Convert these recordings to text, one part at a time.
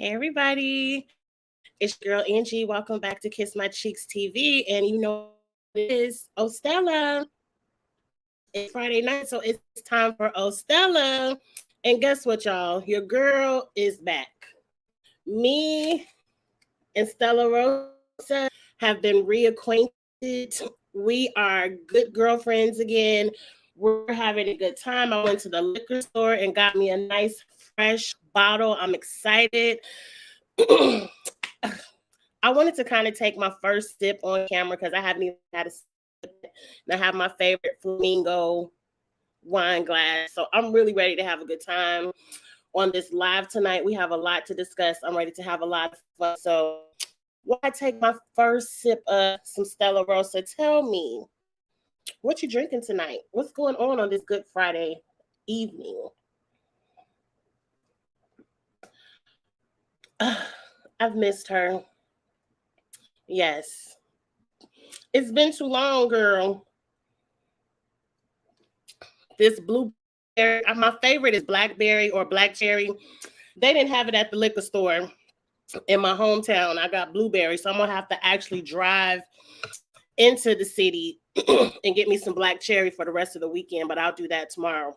Hey everybody, it's your girl Angie. Welcome back to Kiss My Cheeks TV. And you know what it is? Oh Stella. It's Friday night, so it's time for Oh Stella. And guess what, y'all? Your girl is back. Me and Stella Rosa have been reacquainted. We are good girlfriends again. We're having a good time. I went to the liquor store and got me a nice fresh bottle. I'm excited. I wanted to kind of take my first sip on camera because I haven't even had a sip. And I have my favorite flamingo wine glass. So I'm really ready to have a good time on this live tonight. We have a lot to discuss. I'm ready to have a lot of fun. So while I take my first sip of some Stella Rosa, tell me, what you drinking tonight? What's going on this Good Friday evening? I've missed her. Yes. It's been too long, girl. This blueberry, my favorite is blackberry or black cherry. They didn't have it at the liquor store in my hometown. I got blueberry, so I'm gonna have to actually drive into the city and get me some black cherry for the rest of the weekend, but I'll do that tomorrow.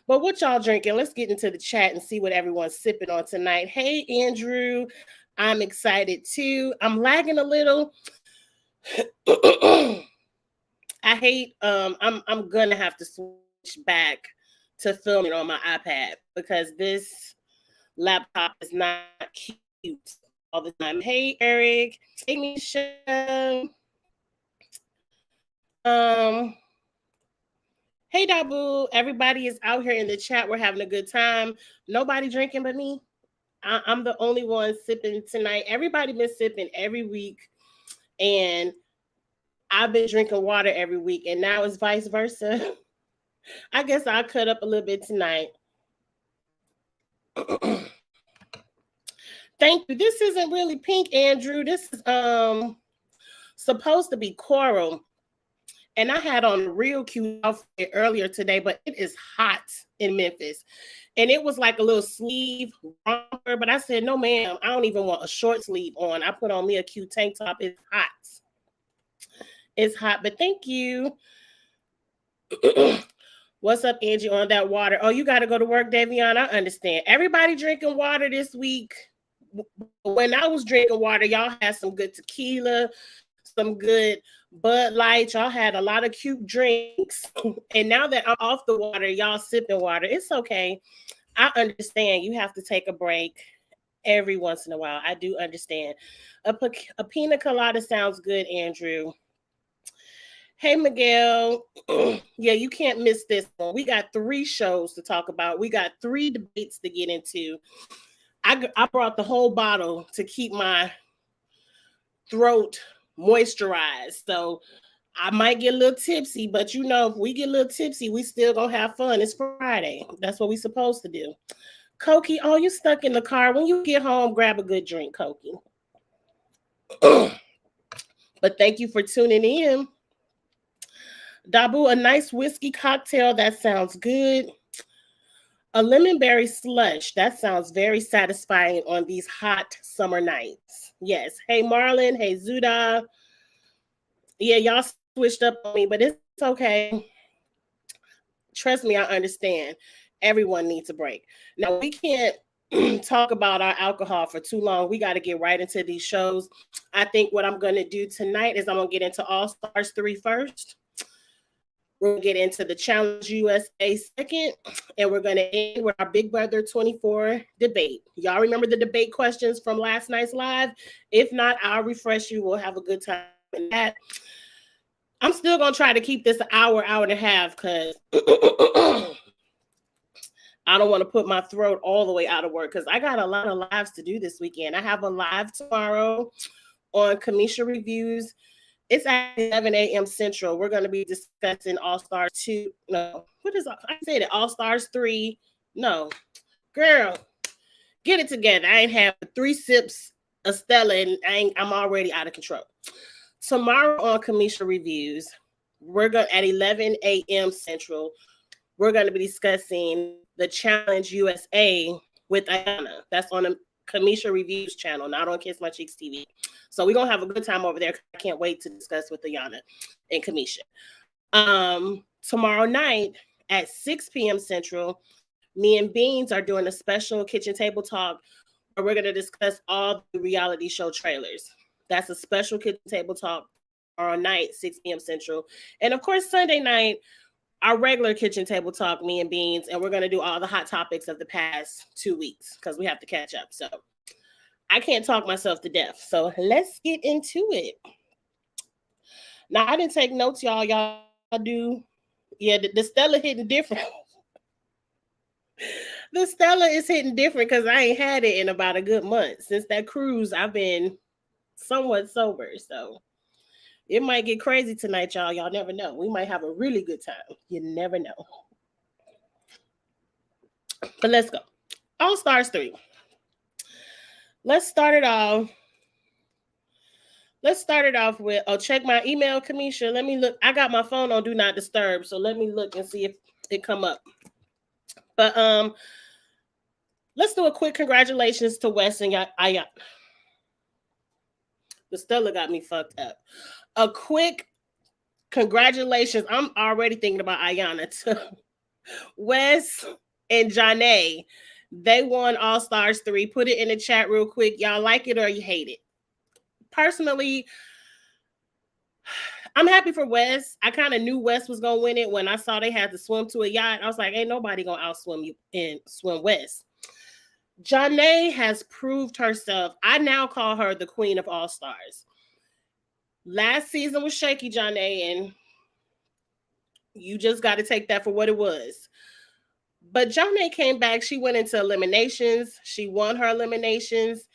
But what y'all drinking? Let's get into the chat and see what everyone's sipping on tonight. Hey Andrew, I'm excited too. I'm lagging a little. I hate I'm gonna have to switch back to filming on my iPad because this laptop is not cute all the time. Hey Eric, hey Misha. Hey Dabu, everybody is out here in the chat. We're having a good time. Nobody drinking but me. I'm the only one sipping tonight. Everybody been sipping every week, and I've been drinking water every week, and now it's vice versa. I guess I'll cut up a little bit tonight. Thank you. This isn't really pink, Andrew. This is supposed to be coral. And I had on a real cute outfit earlier today, but it is hot in Memphis. And it was like a little sleeve romper, but I said, no, ma'am, I don't even want a short sleeve on. I put on me a cute tank top. It's hot. It's hot, but thank you. What's up, Angie, on that water? Oh, you got to go to work, Davion. I understand. Everybody drinking water this week. When I was drinking water, y'all had some good tequila, some good Bud Light. Y'all had a lot of cute drinks. And now that I'm off the water, y'all sipping water. It's okay. I understand you have to take a break every once in a while. I do understand. A pina colada sounds good, Andrew. Hey, Miguel. Yeah, you can't miss this one. We got 3 shows to talk about. We got 3 debates to get into. I brought the whole bottle to keep my throat moisturized. So I might get a little tipsy, but you know, if we get a little tipsy, we still gonna have fun. It's Friday. That's what we supposed to do. Koki, oh, you stuck in the car. When you get home, grab a good drink, Koki. But thank you for tuning in. Dabu, a nice whiskey cocktail. That sounds good. A lemon berry slush. That sounds very satisfying on these hot summer nights. Yes. Hey, Marlon. Hey, Zuda. Yeah, y'all switched up on me, but it's okay. Trust me, I understand. Everyone needs a break. Now, we can't talk about our alcohol for too long. We got to get right into these shows. I think what I'm going to do tonight is I'm going to get into All Stars 3 first. We're going to get into the Challenge USA second, and we're going to end with our Big Brother 24 debate. Y'all remember the debate questions from last night's live? If not, I'll refresh you. We'll have a good time in that. I'm still going to try to keep this an hour and a half because I don't want to put my throat all the way out of work because I got a lot of lives to do this weekend. I have a live tomorrow on Kamisha Reviews. It's at 11 a.m. Central. We're going to be discussing All Stars 2. No, what is I said it? All Stars 3. No, girl, get it together. I ain't have 3 sips of Stella and I'm already out of control. Tomorrow on Kamisha Reviews, we're going at 11 a.m. Central. We're going to be discussing the Challenge USA with Ayana. That's on Kamisha Reviews channel, not on Kiss My Cheeks TV. So we're gonna have a good time over there. I can't wait to discuss with Ayana and Kamisha. Tomorrow night at 6 p.m. Central, me and Beans are doing a special kitchen table talk where we're gonna discuss all the reality show trailers. That's a special kitchen table talk tomorrow night, 6 p.m. Central. And of course, Sunday night, our regular kitchen table talk, me and Beans, and we're going to do all the hot topics of the past 2 weeks because we have to catch up. So I can't talk myself to death. So let's get into it. Now, I didn't take notes, y'all. Y'all do. Yeah, the Stella hitting different. The Stella is hitting different because I ain't had it in about a good month. Since that cruise, I've been somewhat sober. So it might get crazy tonight, y'all. Y'all never know. We might have a really good time. You never know. But let's go. All Stars 3. Let's start it off. With, check my email, Kamisha. Let me look. I got my phone on Do Not Disturb, so let me look and see if it come up. But let's do a quick congratulations to Wes and Ayana. The Stella got me fucked up. A quick congratulations. I'm already thinking about Ayana to Wes and Janae. They won All Stars 3. Put it in the chat real quick. Y'all like it or you hate it? Personally, I'm happy for Wes. I kind of knew Wes was going to win it when I saw they had to swim to a yacht. I was like, ain't nobody going to outswim you and swim Wes. Janae has proved herself. I now call her the queen of All Stars. Last season was shaky, Janae, and you just got to take that for what it was. But Janae came back. She went into eliminations. She won her eliminations,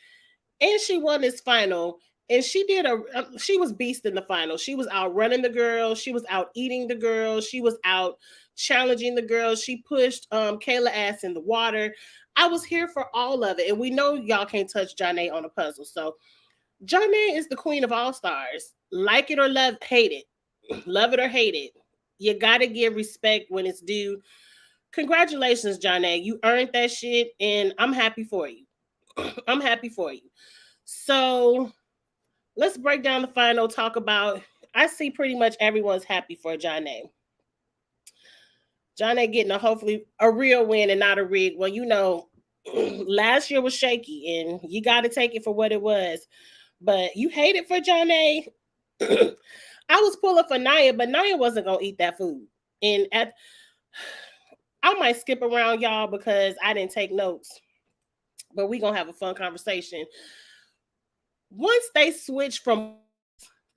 and she won this final. And she was beast in the final. She was out running the girls. She was out eating the girls. She was out challenging the girls. She pushed Kayla ass in the water. I was here for all of it. And we know y'all can't touch Janae on a puzzle. So Janae is the queen of All Stars. Like it or hate it. Love it or hate it. You got to give respect when it's due. Congratulations, Janae. You earned that shit, and I'm happy for you. I'm happy for you. So let's break down the final, talk about, I see pretty much everyone's happy for Janae. Janae getting hopefully a real win and not a rig. Well, you know, last year was shaky, and you got to take it for what it was. But you hate it for Janae. I was pulling for Naya, but Naya wasn't going to eat that food. And I might skip around, y'all, because I didn't take notes. But we're going to have a fun conversation. Once they switched from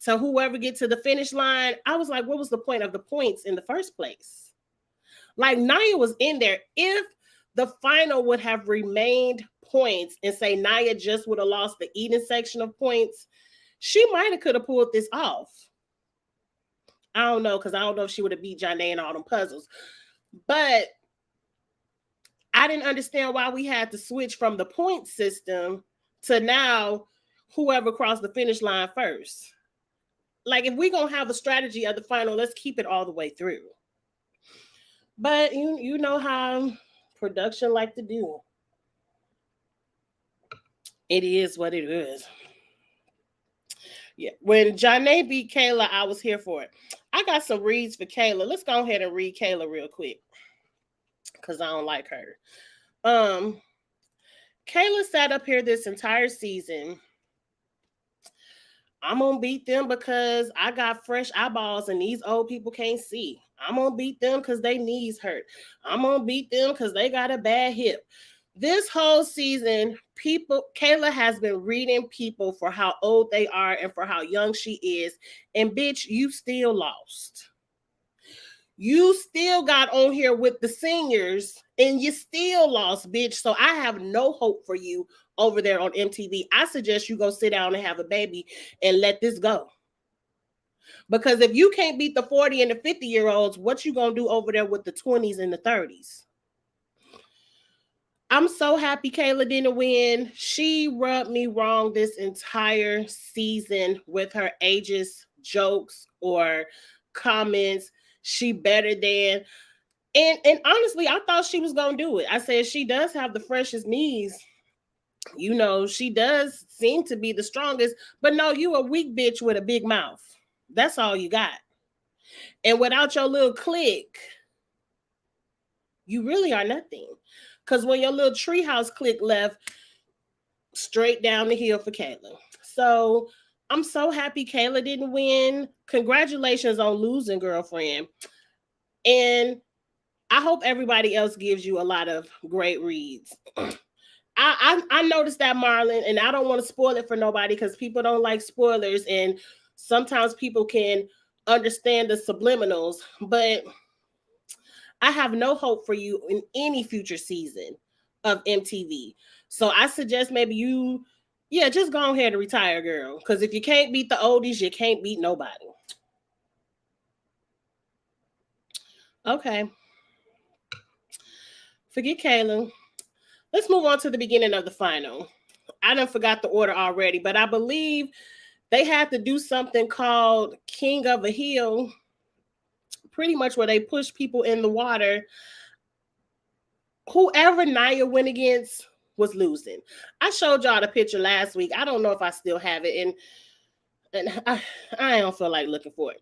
to whoever get to the finish line, I was like, what was the point of the points in the first place? Like, Naya was in there. If the final would have remained points and say Naya just would have lost the eating section of points, she might have could have pulled this off. I don't know, because I don't know if she would have beat Janae in all them puzzles. But I didn't understand why we had to switch from the point system to now whoever crossed the finish line first. Like, if we're going to have a strategy of the final, let's keep it all the way through. But you know how production like to do. It is what it is. Yeah. When Janae beat Kayla, I was here for it. I got some reads for Kayla. Let's go ahead and read Kayla real quick, because I don't like her. Kayla sat up here this entire season. I'm going to beat them because I got fresh eyeballs and these old people can't see. I'm going to beat them because their knees hurt. I'm going to beat them because they got a bad hip. This whole season, Kayla has been reading people for how old they are and for how young she is. And bitch, you still lost. You still got on here with the seniors and you still lost, bitch. So I have no hope for you over there on MTV. I suggest you go sit down and have a baby and let this go. Because if you can't beat the 40 and the 50-year-olds, what you gonna do over there with the 20s and the 30s? I'm so happy Kayla didn't win. She rubbed me wrong this entire season with her ageist jokes or comments. She better than. And honestly, I thought she was going to do it. I said she does have the freshest knees. You know, she does seem to be the strongest, but no, you a weak bitch with a big mouth. That's all you got. And without your little clique, you really are nothing. Because when your little treehouse clique left, straight down the hill for Kayla. So I'm so happy Kayla didn't win. Congratulations on losing, girlfriend. And I hope everybody else gives you a lot of great reads. I noticed that, Marlon, and I don't want to spoil it for nobody because people don't like spoilers, and sometimes people can understand the subliminals, but I have no hope for you in any future season of MTV. So I suggest maybe you, yeah, just go ahead and retire, girl. Because if you can't beat the oldies, you can't beat nobody. Okay. Forget Kayla. Let's move on to the beginning of the final. I done forgot the order already, but I believe they had to do something called King of a Hill, pretty much where they push people in the water. Whoever Naya went against was losing. I showed y'all the picture last week. I don't know if I still have it, and I don't feel like looking for it.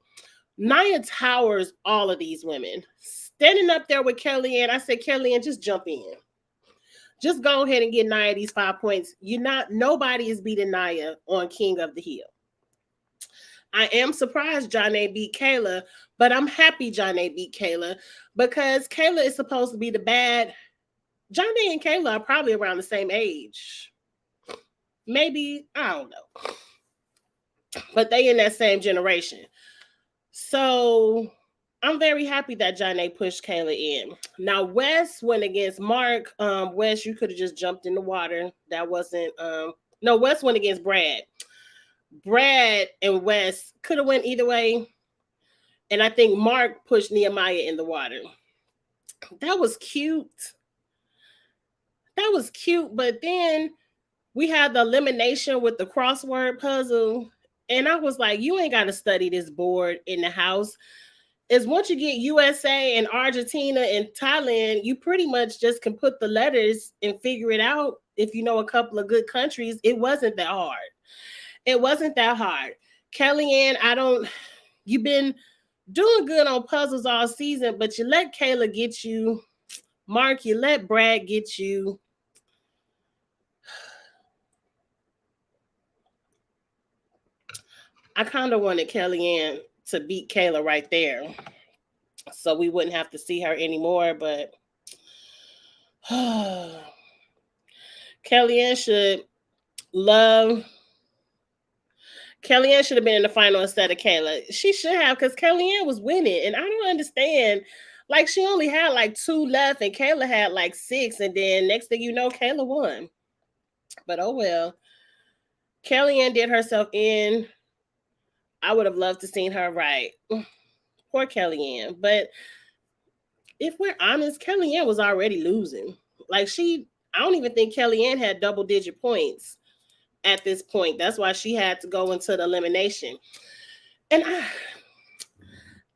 Naya towers all of these women. Standing up there with Kellyanne, I said, Kellyanne, just jump in. Just go ahead and get Naya these 5 points. Nobody is beating Naya on King of the Hill. I am surprised Johnny beat Kayla, but I'm happy Johnny beat Kayla because Kayla is supposed to be the bad. Johnny and Kayla are probably around the same age. Maybe, I don't know. But they in that same generation. So I'm very happy that Johnny pushed Kayla in. Now Wes went against Mark. Wes, you could have just jumped in the water. That wasn't no, Wes went against Brad. Brad and Wes could have went either way. And I think Mark pushed Nehemiah in the water. That was cute. That was cute. But then we had the elimination with the crossword puzzle. And I was like, you ain't got to study this board in the house. Is once you get USA and Argentina and Thailand, you pretty much just can put the letters and figure it out. If you know a couple of good countries, it wasn't that hard. It wasn't that hard. Kellyanne, you've been doing good on puzzles all season, but you let Kayla get you. Mark, you let Brad get you. I kind of wanted Kellyanne to beat Kayla right there so we wouldn't have to see her anymore, but Kellyanne should have been in the final instead of Kayla. She should have, because Kellyanne was winning, and I don't understand. Like, she only had like 2 left, and Kayla had like 6, and then next thing you know, Kayla won. But oh well. Kellyanne did herself in. I would have loved to seen her right. Poor Kellyanne. But if we're honest, Kellyanne was already losing. Like, I don't even think Kellyanne had double-digit points at this point. That's why she had to go into the elimination. And I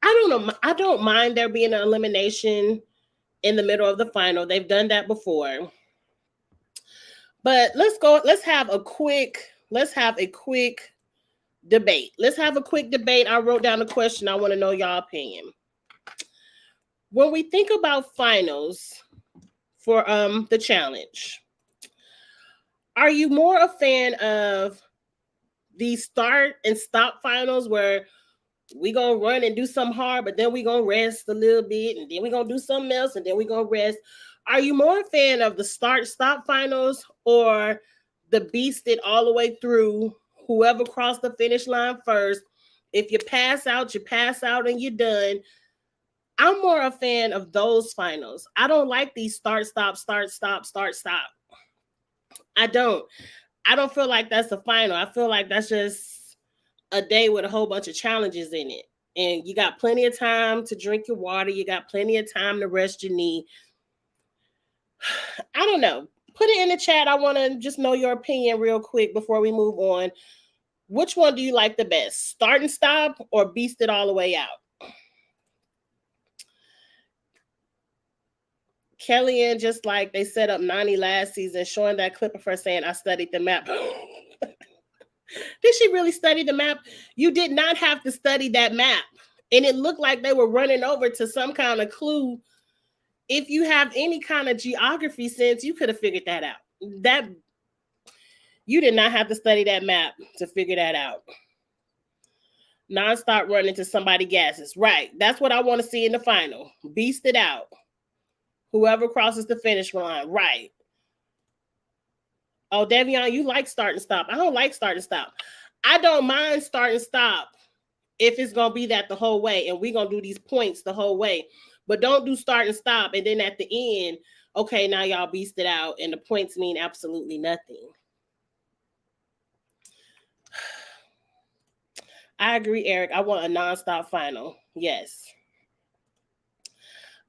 don't know. I don't mind there being an elimination in the middle of the final. They've done that before. But let's have a quick debate. Let's have a quick debate. I wrote down a question. I want to know y'all opinion. When we think about finals for the challenge, are you more a fan of the start and stop finals where we gonna run and do something hard, but then we gonna rest a little bit, and then we gonna do something else, and then we gonna rest? Are you more a fan of the start-stop finals or the beast it all the way through? Whoever crossed the finish line first. If you pass out, and you're done. I'm more a fan of those finals. I don't like these start-stop. I don't feel like that's a final. I feel like that's just a day with a whole bunch of challenges in it. And you got plenty of time to drink your water. You got plenty of time to rest your knee. I don't know. Put it in the chat. I want to just know your opinion real quick before we move on. Which one do you like the best? Start and stop or beast it all the way out? Kellyanne, just like they set up Nani last season, showing that clip of her saying, I studied the map. Did she really study the map? You did not have to study that map. And it looked like they were running over to some kind of clue. If you have any kind of geography sense, you could have figured that out. That you did not have to study that map to figure that out. Non-stop running to somebody gases. Right. That's what I want to see in the final. Beast it out. Whoever crosses the finish line. Right. Oh, Devion, you like start and stop. I don't like start and stop. I don't mind start and stop if it's going to be that the whole way. And we're going to do these points the whole way. But don't do start and stop. And then at the end, okay, now y'all beast it out. And the points mean absolutely nothing. I agree, Eric. I want a nonstop final. Yes.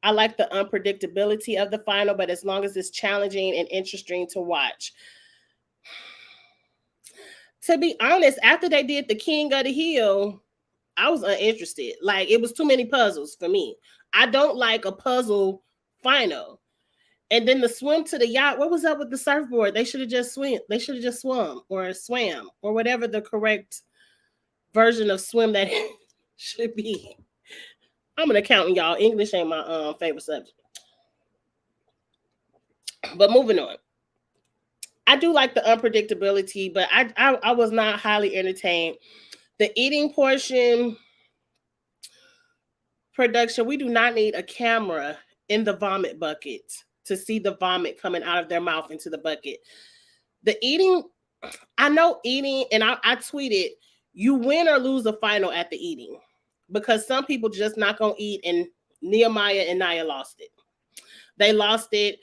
I like the unpredictability of the final, but as long as it's challenging and interesting to watch. To be honest, after they did the King of the Hill, I was uninterested. Like, it was too many puzzles for me. I don't like a puzzle final. And then the swim to the yacht, what was up with the surfboard? They should have just swam. They should have just swum or whatever the correct version of swim that should be. I'm an accountant, y'all. English ain't my favorite subject. But moving on. I do like the unpredictability, but I was not highly entertained. The eating portion production, we do not need a camera in the vomit bucket to see the vomit coming out of their mouth into the bucket. The eating, I know eating, and I tweeted, you win or lose a final at the eating because some people just not going to eat, and Nehemiah and Naya lost it. They lost it.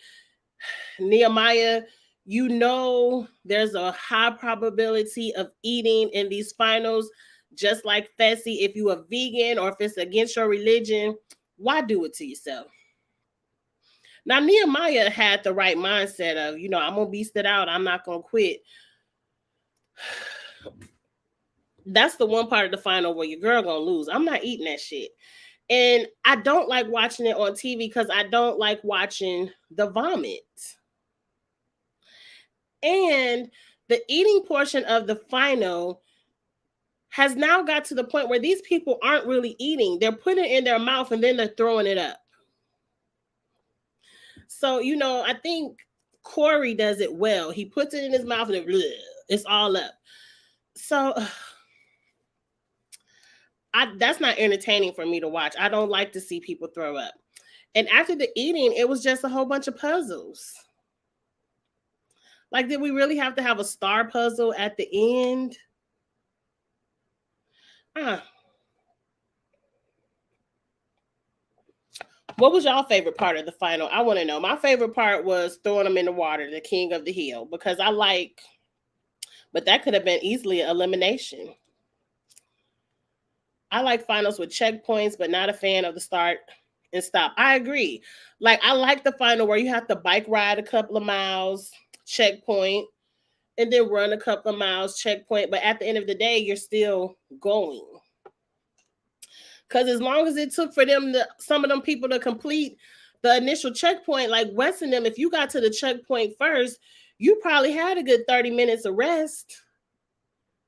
Nehemiah, you know there's a high probability of eating in these finals, just like Fessy. If you are vegan or if it's against your religion, why do it to yourself? Now, Nehemiah had the right mindset of, I'm going to beast it out. I'm not going to quit. That's the one part of the final where your girl going to lose. I'm not eating that shit. And I don't like watching it on TV because I don't like watching the vomit. And the eating portion of the final has now got to the point where these people aren't really eating. They're putting it in their mouth and then they're throwing it up. So, I think Corey does it well. He puts it in his mouth and it's all up. So that's not entertaining for me to watch. I don't like to see people throw up. And after the eating, it was just a whole bunch of puzzles. Like, did we really have to have a star puzzle at the end? What was y'all favorite part of the final? I want to know. My favorite part was throwing them in the water, the King of the Hill, because but that could have been easily an elimination. I like finals with checkpoints, but not a fan of the start and stop. I agree. Like, I like the final where you have to bike ride a couple of miles, checkpoint, and then run a couple of miles, checkpoint. But at the end of the day, you're still going. Because as long as it took for some of them people to complete the initial checkpoint, like Wes and them, if you got to the checkpoint first, you probably had a good 30 minutes of rest.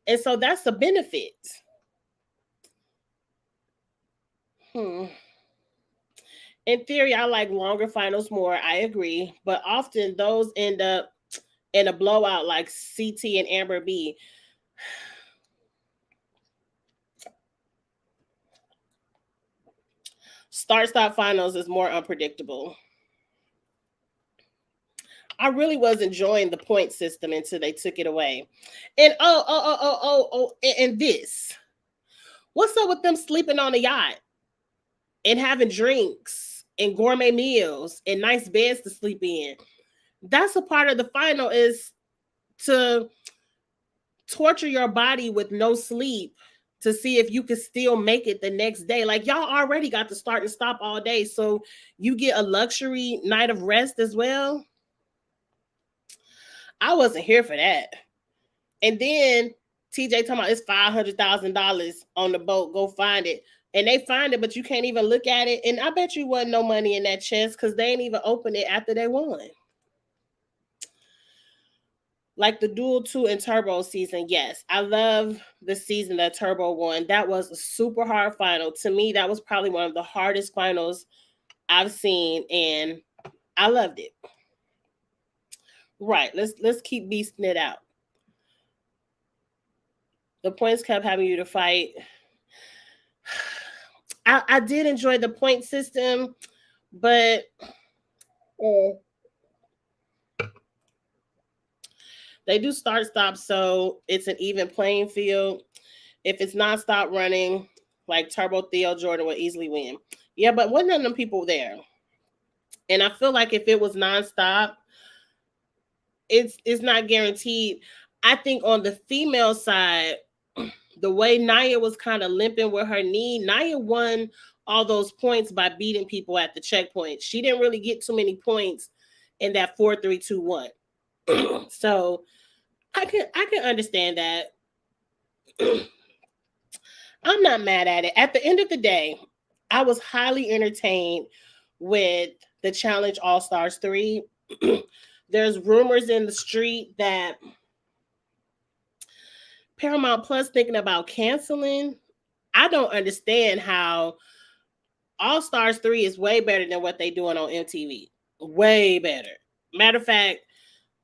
And so that's a benefit. In theory, I like longer finals more. I agree. But often those end up in a blowout like CT and Amber B. Start-stop finals is more unpredictable. I really was enjoying the point system until they took it away. And and this. What's up with them sleeping on the yacht and having drinks and gourmet meals and nice beds to sleep in? That's a part of the final, is to torture your body with no sleep to see if you can still make it the next day. Like, y'all already got to start and stop all day, so you get a luxury night of rest as well. I wasn't here for that. And then TJ talking about it's $500,000 on the boat. Go find it. And they find it, but you can't even look at it. And I bet you wasn't no money in that chest because they ain't even opened it after they won. Like the Duel 2 and Turbo season, yes. I love the season that Turbo won. That was a super hard final. To me, that was probably one of the hardest finals I've seen, and I loved it. Right. Let's keep beasting it out. The points kept having you to fight. I did enjoy the point system, but they do start stop, so it's an even playing field. If it's non-stop running, like Turbo Theo Jordan would easily win. Yeah, but wasn't none of them people there. And I feel like if it was non-stop, it's not guaranteed. I think on the female side, the way Nia was kind of limping with her knee, Nia won all those points by beating people at the checkpoint. She didn't really get too many points in that 4-3-2-1. So I can understand that. I'm not mad at it. At the end of the day, I was highly entertained with the Challenge All Stars 3. There's rumors in the street that Paramount Plus thinking about canceling. I don't understand how All Stars 3 is way better than what they doing on MTV. Way better. Matter of fact,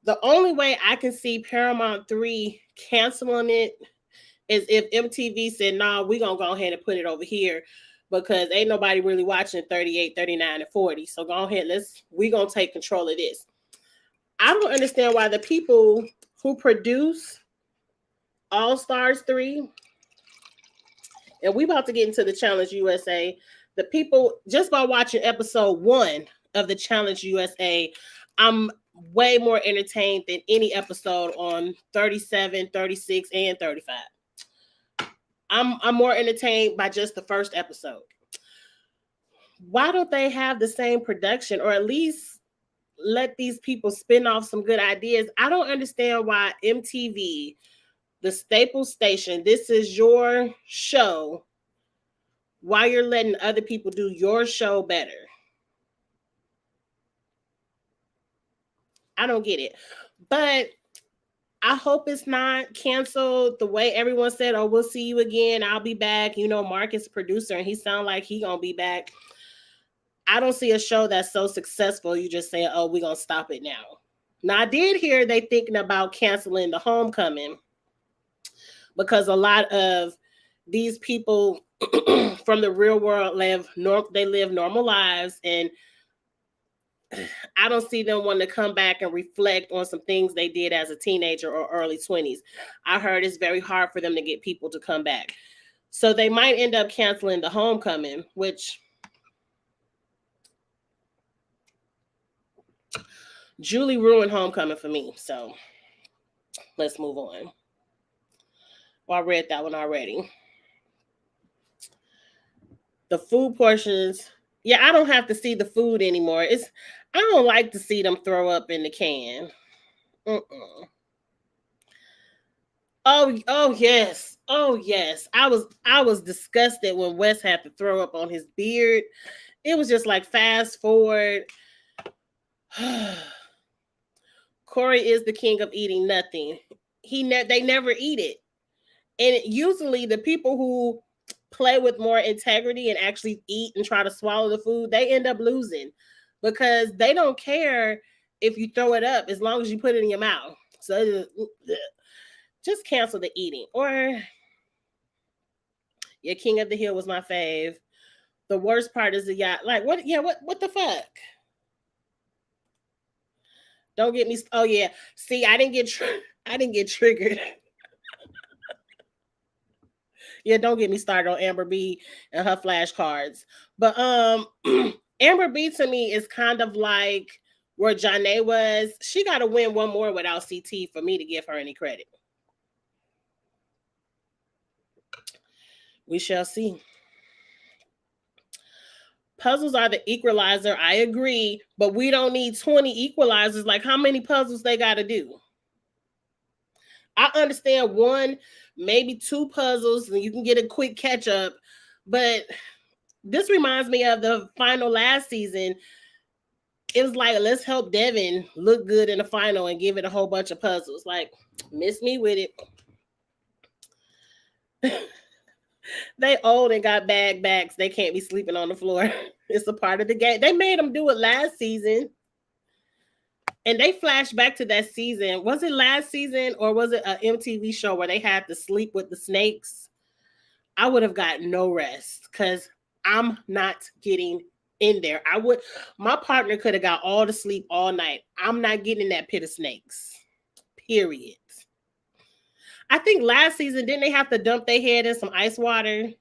the only way I can see Paramount 3 canceling it is if MTV said, nah, we're going to go ahead and put it over here because ain't nobody really watching 38, 39, and 40. So go ahead, we're going to take control of this. I don't understand why the people who produce All Stars 3, and we about to get into the Challenge USA, the people, just by watching episode 1 of the Challenge USA, I'm way more entertained than any episode on 37, 36, and 35. I'm more entertained by just the first episode. Why don't they have the same production, or at least let these people spin off some good ideas? I don't understand why MTV, the staple station, this is your show, why you're letting other people do your show better. I don't get it. But I hope it's not canceled the way everyone said, oh, we'll see you again. I'll be back. You know, Mark is a producer and he sound like he gonna be back. I don't see a show that's so successful you just say, oh, we're going to stop it now. Now, I did hear they thinking about canceling the Homecoming because a lot of these people from the real world live normal lives, and I don't see them wanting to come back and reflect on some things they did as a teenager or early 20s. I heard it's very hard for them to get people to come back. So they might end up canceling the Homecoming, which Julie ruined Homecoming for me. So let's move on. Well, I read that one already. The food portions. Yeah, I don't have to see the food anymore. I don't like to see them throw up in the can. Oh yes. Oh yes. I was disgusted when Wes had to throw up on his beard. It was just like fast forward. Corey is the king of eating nothing. They never eat it. And usually the people who play with more integrity and actually eat and try to swallow the food, they end up losing because they don't care if you throw it up as long as you put it in your mouth. So just cancel the eating. Or yeah, King of the Hill was my fave. The worst part is the yacht. Like what? Yeah, what the fuck? Don't get me. Oh yeah. See, I didn't get triggered. Yeah, don't get me started on Amber B and her flashcards. But Amber B to me is kind of like where Janae was. She got to win one more without CT for me to give her any credit. We shall see. Puzzles are the equalizer. I agree, but we don't need 20 equalizers. Like, how many puzzles they got to do? I understand one, maybe two puzzles, and you can get a quick catch up. But this reminds me of the final last season. It was like, let's help Devin look good in the final and give it a whole bunch of puzzles. Like, miss me with it. They old and got bag backs. They can't be sleeping on the floor. It's a part of the game. They made them do it last season. And they flashed back to that season. Was it last season or was it an MTV show where they had to sleep with the snakes? I would have got no rest because I'm not getting in there. My partner could have got all the sleep all night. I'm not getting in that pit of snakes. Period. I think last season, didn't they have to dump their head in some ice water?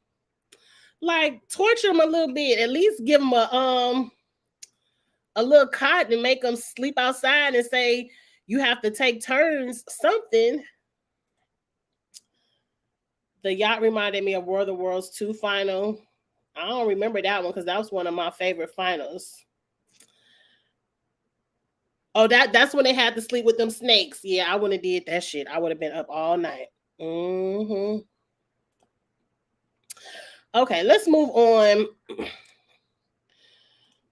Like, torture them a little bit. At least give them a little cot and make them sleep outside and say you have to take turns, something. The yacht reminded me of War of the Worlds 2 final. I don't remember that one because that was one of my favorite finals. Oh, that's when they had to sleep with them snakes. Yeah, I wouldn't have did that shit. I would have been up all night. Okay, let's move on.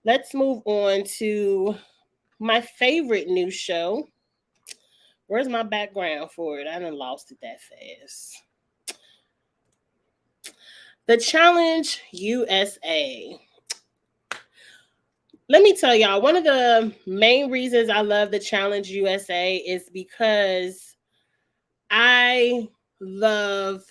Let's move on to my favorite new show. Where's my background for it? I done lost it that fast. The Challenge USA. Let me tell y'all, one of the main reasons I love the Challenge USA is because I love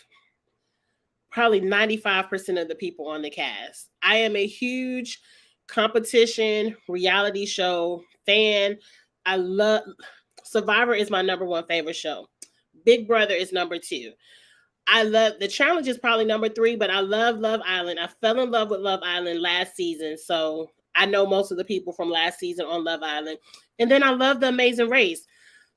probably 95% of the people on the cast. I am a huge competition reality show fan. I love Survivor is my number one favorite show. Big Brother is number 2. I love The Challenge is probably number 3, but I love Love Island. I fell in love with Love Island last season, so I know most of the people from last season on Love Island. And then I love The Amazing Race.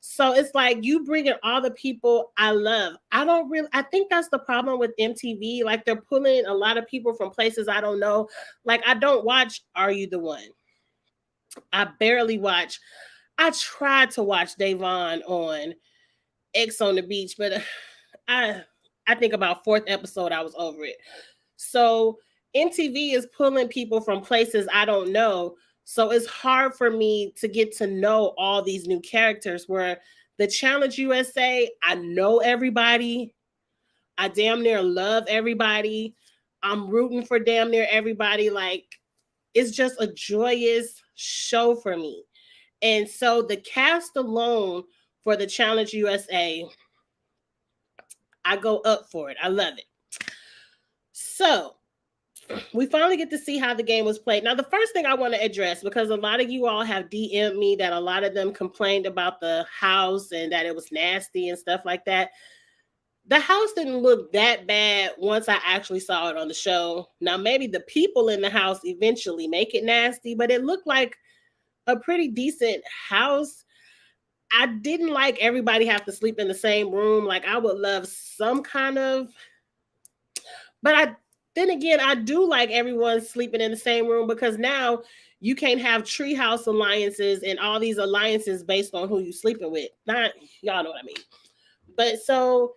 So it's like you bring in all the people I love. I think that's the problem with MTV. Like they're pulling a lot of people from places I don't know. Like I don't watch Are You the One? I barely watch. I tried to watch Davon on X on the Beach, but I think about 4th episode, I was over it. So MTV is pulling people from places I don't know. So it's hard for me to get to know all these new characters where the Challenge USA, I know everybody. I damn near love everybody. I'm rooting for damn near everybody. Like it's just a joyous show for me. And so the cast alone for the Challenge USA, I go up for it. I love it. So we finally get to see how the game was played. Now, the first thing I want to address, because a lot of you all have DM'd me that a lot of them complained about the house and that it was nasty and stuff like that. The house didn't look that bad once I actually saw it on the show. Now, maybe the people in the house eventually make it nasty, but it looked like a pretty decent house. I didn't like everybody have to sleep in the same room. Like I would love some kind of, but then again, I do like everyone sleeping in the same room because now you can't have treehouse alliances and all these alliances based on who you sleeping with. Not y'all know what I mean. But so,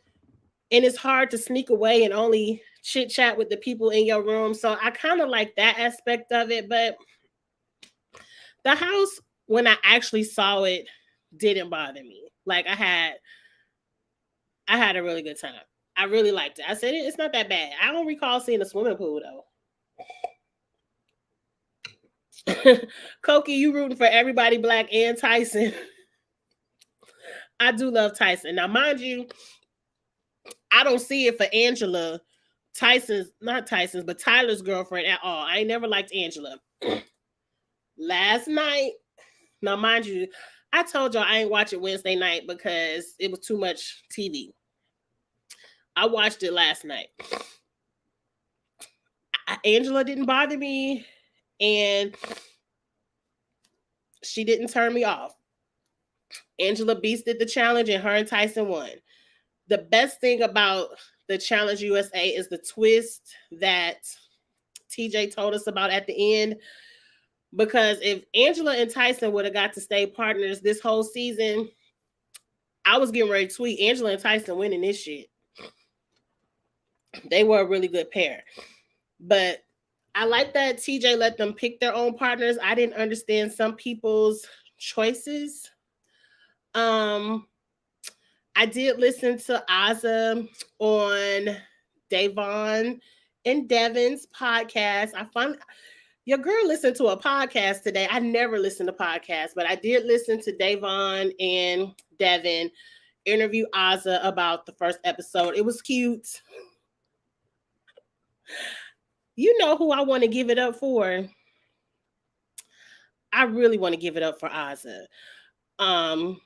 and it's hard to sneak away and only chit chat with the people in your room. So I kind of like that aspect of it. But the house, when I actually saw it, didn't bother me. Like I had a really good time. I really liked it. I said it's not that bad. I don't recall seeing a swimming pool though. Koki, you rooting for everybody black and Tyson. I do love Tyson. Now, mind you, I don't see it for Angela, not Tyson's, but Tyler's girlfriend at all. I ain't never liked Angela. Last night, now mind you, I told y'all I ain't watch it Wednesday night because it was too much TV. I watched it last night. Angela didn't bother me, and she didn't turn me off. Angela beasted the challenge, and her and Tyson won. The best thing about the Challenge USA is the twist that TJ told us about at the end. Because if Angela and Tyson would have got to stay partners this whole season, I was getting ready to tweet Angela and Tyson winning this shit. They were a really good pair. But I like that TJ let them pick their own partners. I didn't understand some people's choices. Um, I did listen to Aza on Davon and Devin's podcast. I found your girl listened to a podcast today. I never listened to podcasts, but I did listen to Davon and Devin interview Aza about the first episode. It was cute. You know who I want to give it up for? I really want to give it up for Aza. Um,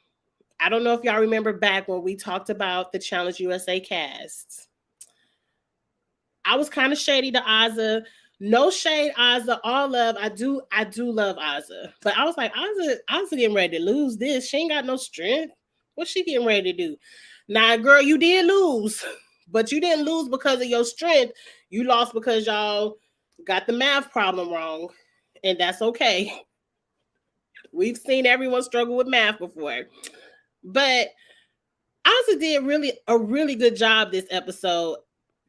I don't know if y'all remember back when we talked about the Challenge USA cast. I was kind of shady to Aza. No shade, Aza. All love. I do love Aza. But I was like, Aza getting ready to lose this. She ain't got no strength. What's she getting ready to do? Nah, girl, you did lose. But you didn't lose because of your strength. You lost because y'all got the math problem wrong. And that's okay. We've seen everyone struggle with math before. But Aza did a really good job this episode.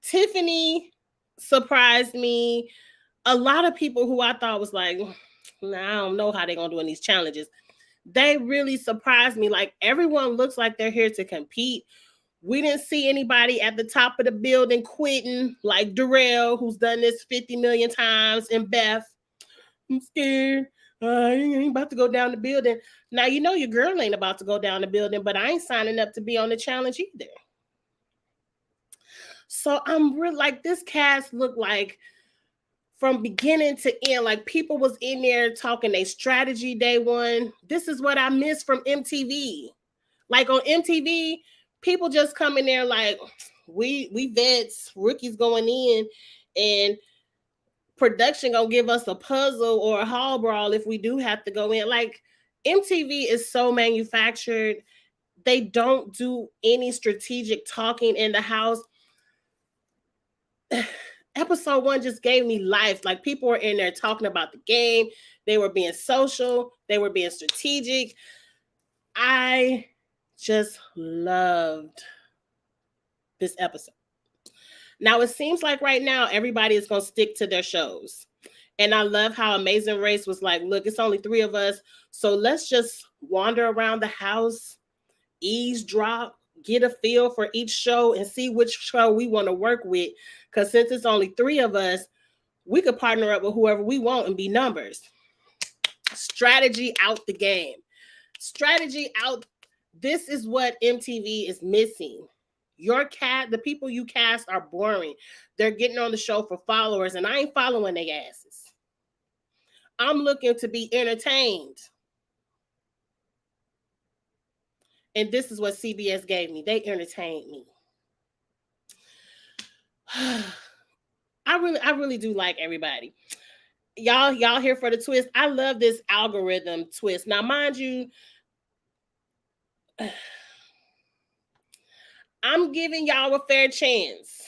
Tiffany surprised me. A lot of people who I thought was like, nah, I don't know how they're going to do in these challenges. They really surprised me. Like, everyone looks like they're here to compete. We didn't see anybody at the top of the building quitting, like Darrell, who's done this 50 million times, and Beth. I'm scared. I ain't about to go down the building. Now, you know your girl ain't about to go down the building, but I ain't signing up to be on the challenge either. So I'm really like, this cast looked like from beginning to end, like people was in there talking a strategy day one. This is what I miss from MTV. Like on MTV, people just come in there like, we vets, rookies going in, and production gonna give us a puzzle or a hall brawl if we do have to go in. Like, MTV is so manufactured. They don't do any strategic talking in the house. Episode 1 just gave me life. Like, people were in there talking about the game. They were being social. They were being strategic. I just loved this episode. Now, it seems like right now, everybody is going to stick to their shows. And I love how Amazing Race was like, look, it's only 3 of us. So let's just wander around the house, eavesdrop, get a feel for each show and see which show we want to work with. Because since it's only 3 of us, we could partner up with whoever we want and be numbers. Strategy out the game. Strategy out. This is what MTV is missing. The people you cast are boring. They're getting on the show for followers, and I ain't following their asses. I'm looking to be entertained. And this is what CBS gave me. They entertained me. I really do like everybody. Y'all here for the twist. I love this algorithm twist. Now, mind you, I'm giving y'all a fair chance.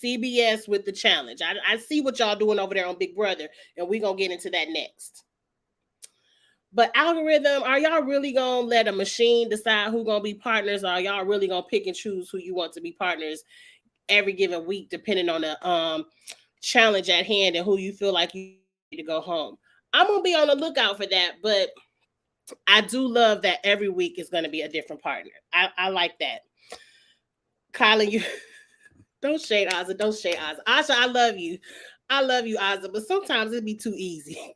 CBS with the challenge. I see what y'all doing over there on Big Brother, and we're going to get into that next. But algorithm, are y'all really going to let a machine decide who's going to be partners, or are y'all really going to pick and choose who you want to be partners every given week, depending on the challenge at hand and who you feel like you need to go home? I'm going to be on the lookout for that, but I do love that every week is going to be a different partner. I like that. Kylie, you don't shade Aza. Don't shade Aza. Asha, I love you. I love you, Aza, but sometimes it'd be too easy.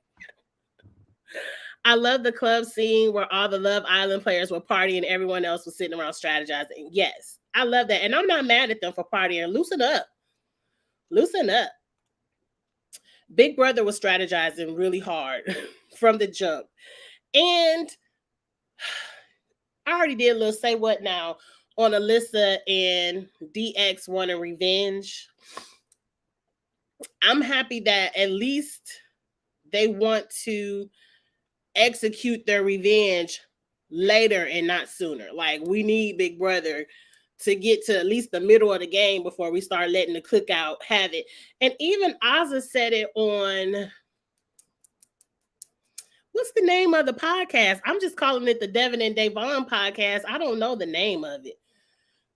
I love the club scene where all the Love Island players were partying and everyone else was sitting around strategizing. Yes, I love that. And I'm not mad at them for partying. Loosen up. Loosen up. Big Brother was strategizing really hard from the jump. And I already did a little say what now on Alyssa and DX wanting revenge. I'm happy that at least they want to execute their revenge later and not sooner. Like, we need Big Brother to get to at least the middle of the game before we start letting the cookout have it. And even Aza said it on, what's the name of the podcast? I'm just calling it the Devin and Davon podcast. I don't know the name of it.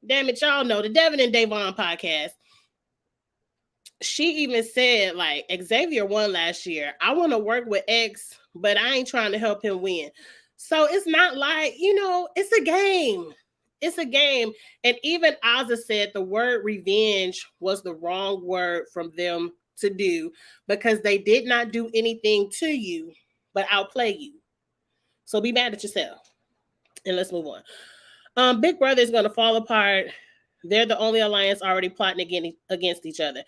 Damn it, y'all know the Devin and Davon podcast. she even said, like, Xavier won last year. I want to work with X, but I ain't trying to help him win. So it's not like, it's a game. It's a game. And even Ozza said the word revenge was the wrong word from them to do because they did not do anything to you, but outplay you. So be mad at yourself. And let's move on. Big Brother is going to fall apart. They're the only alliance already plotting against each other.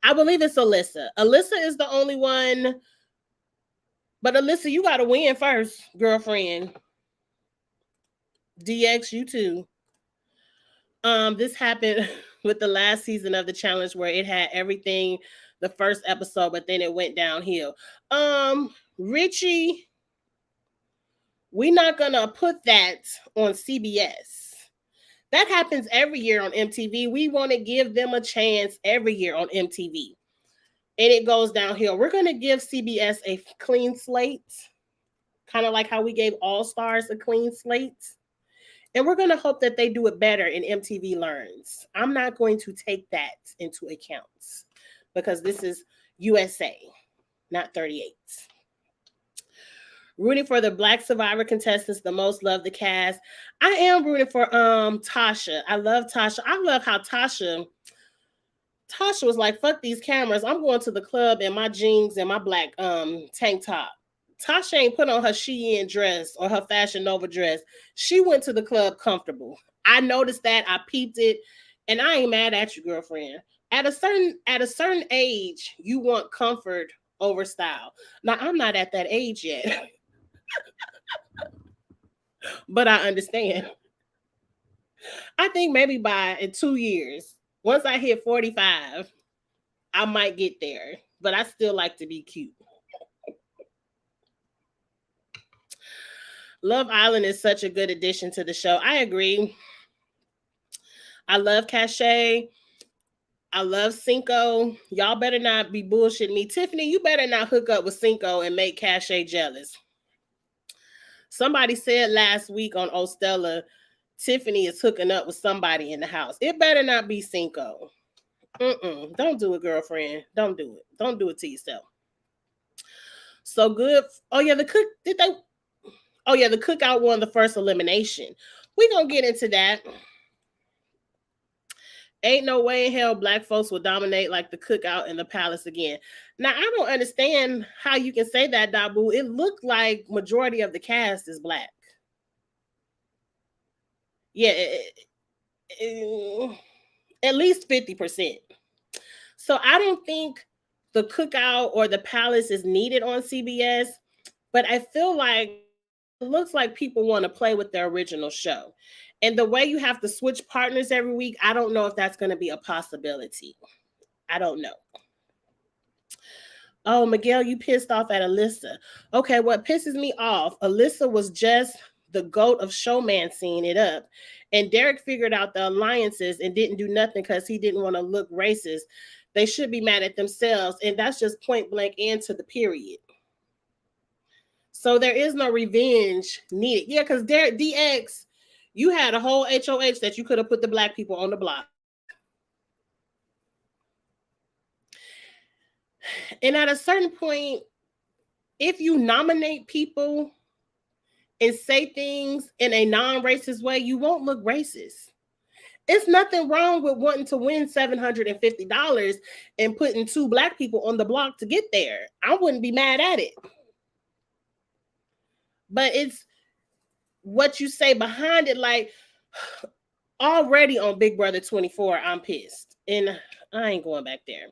I believe it's Alyssa. Alyssa is the only one. But Alyssa, you got to win first, girlfriend. DX, you too. This happened with the last season of the challenge where it had everything the first episode, but then it went downhill. Richie, we're not gonna put that on CBS. That happens every year on MTV. We want to give them a chance every year on MTV. And it goes downhill. We're going to give CBS a clean slate, kind of like how we gave All Stars a clean slate. And we're going to hope that they do it better and MTV learns. I'm not going to take that into account because this is USA, not 38. Rooting for the Black Survivor contestants, the most love the cast. I am rooting for Tasha. I love Tasha. I love how Tasha was like, fuck these cameras. I'm going to the club in my jeans and my black tank top. Tasha ain't put on her Shein dress or her Fashion Nova dress. She went to the club comfortable. I noticed that. I peeped it. And I ain't mad at you, girlfriend. At a certain age, you want comfort over style. Now, I'm not at that age yet. But I understand. I think maybe in 2 years, once I hit 45, I might get there. But I still like to be cute. Love Island is such a good addition to the show. I agree. I love Cachet. I love Cinco. Y'all better not be bullshitting me. Tiffany, you better not hook up with Cinco and make Cachet jealous. Somebody said last week on Stella, Tiffany is hooking up with somebody in the house. It better not be Cinco. Don't do it, girlfriend. Don't do it. Don't do it to yourself. So good. Oh yeah, the cookout won the first elimination. We're gonna get into that. Ain't no way in hell black folks will dominate like the cookout in the palace again. Now, I don't understand how you can say that, Dabu. It looked like majority of the cast is black. Yeah, at least 50%. So I don't think the cookout or the palace is needed on CBS, but I feel like it looks like people want to play with their original show. And the way you have to switch partners every week, I don't know if that's going to be a possibility. I don't know. Oh, Miguel, you pissed off at Alyssa. Okay, what pisses me off, Alyssa was just the goat of showmancing it up. And Derek figured out the alliances and didn't do nothing because he didn't want to look racist. They should be mad at themselves. And that's just point blank into the period. So there is no revenge needed. Yeah, because Derek DX, you had a whole HOH that you could have put the black people on the block. And at a certain point, if you nominate people and say things in a non-racist way, you won't look racist. It's nothing wrong with wanting to win $750 and putting 2 black people on the block to get there. I wouldn't be mad at it. But it's what you say behind it. Like, already on Big Brother 24, I'm pissed. And I ain't going back there.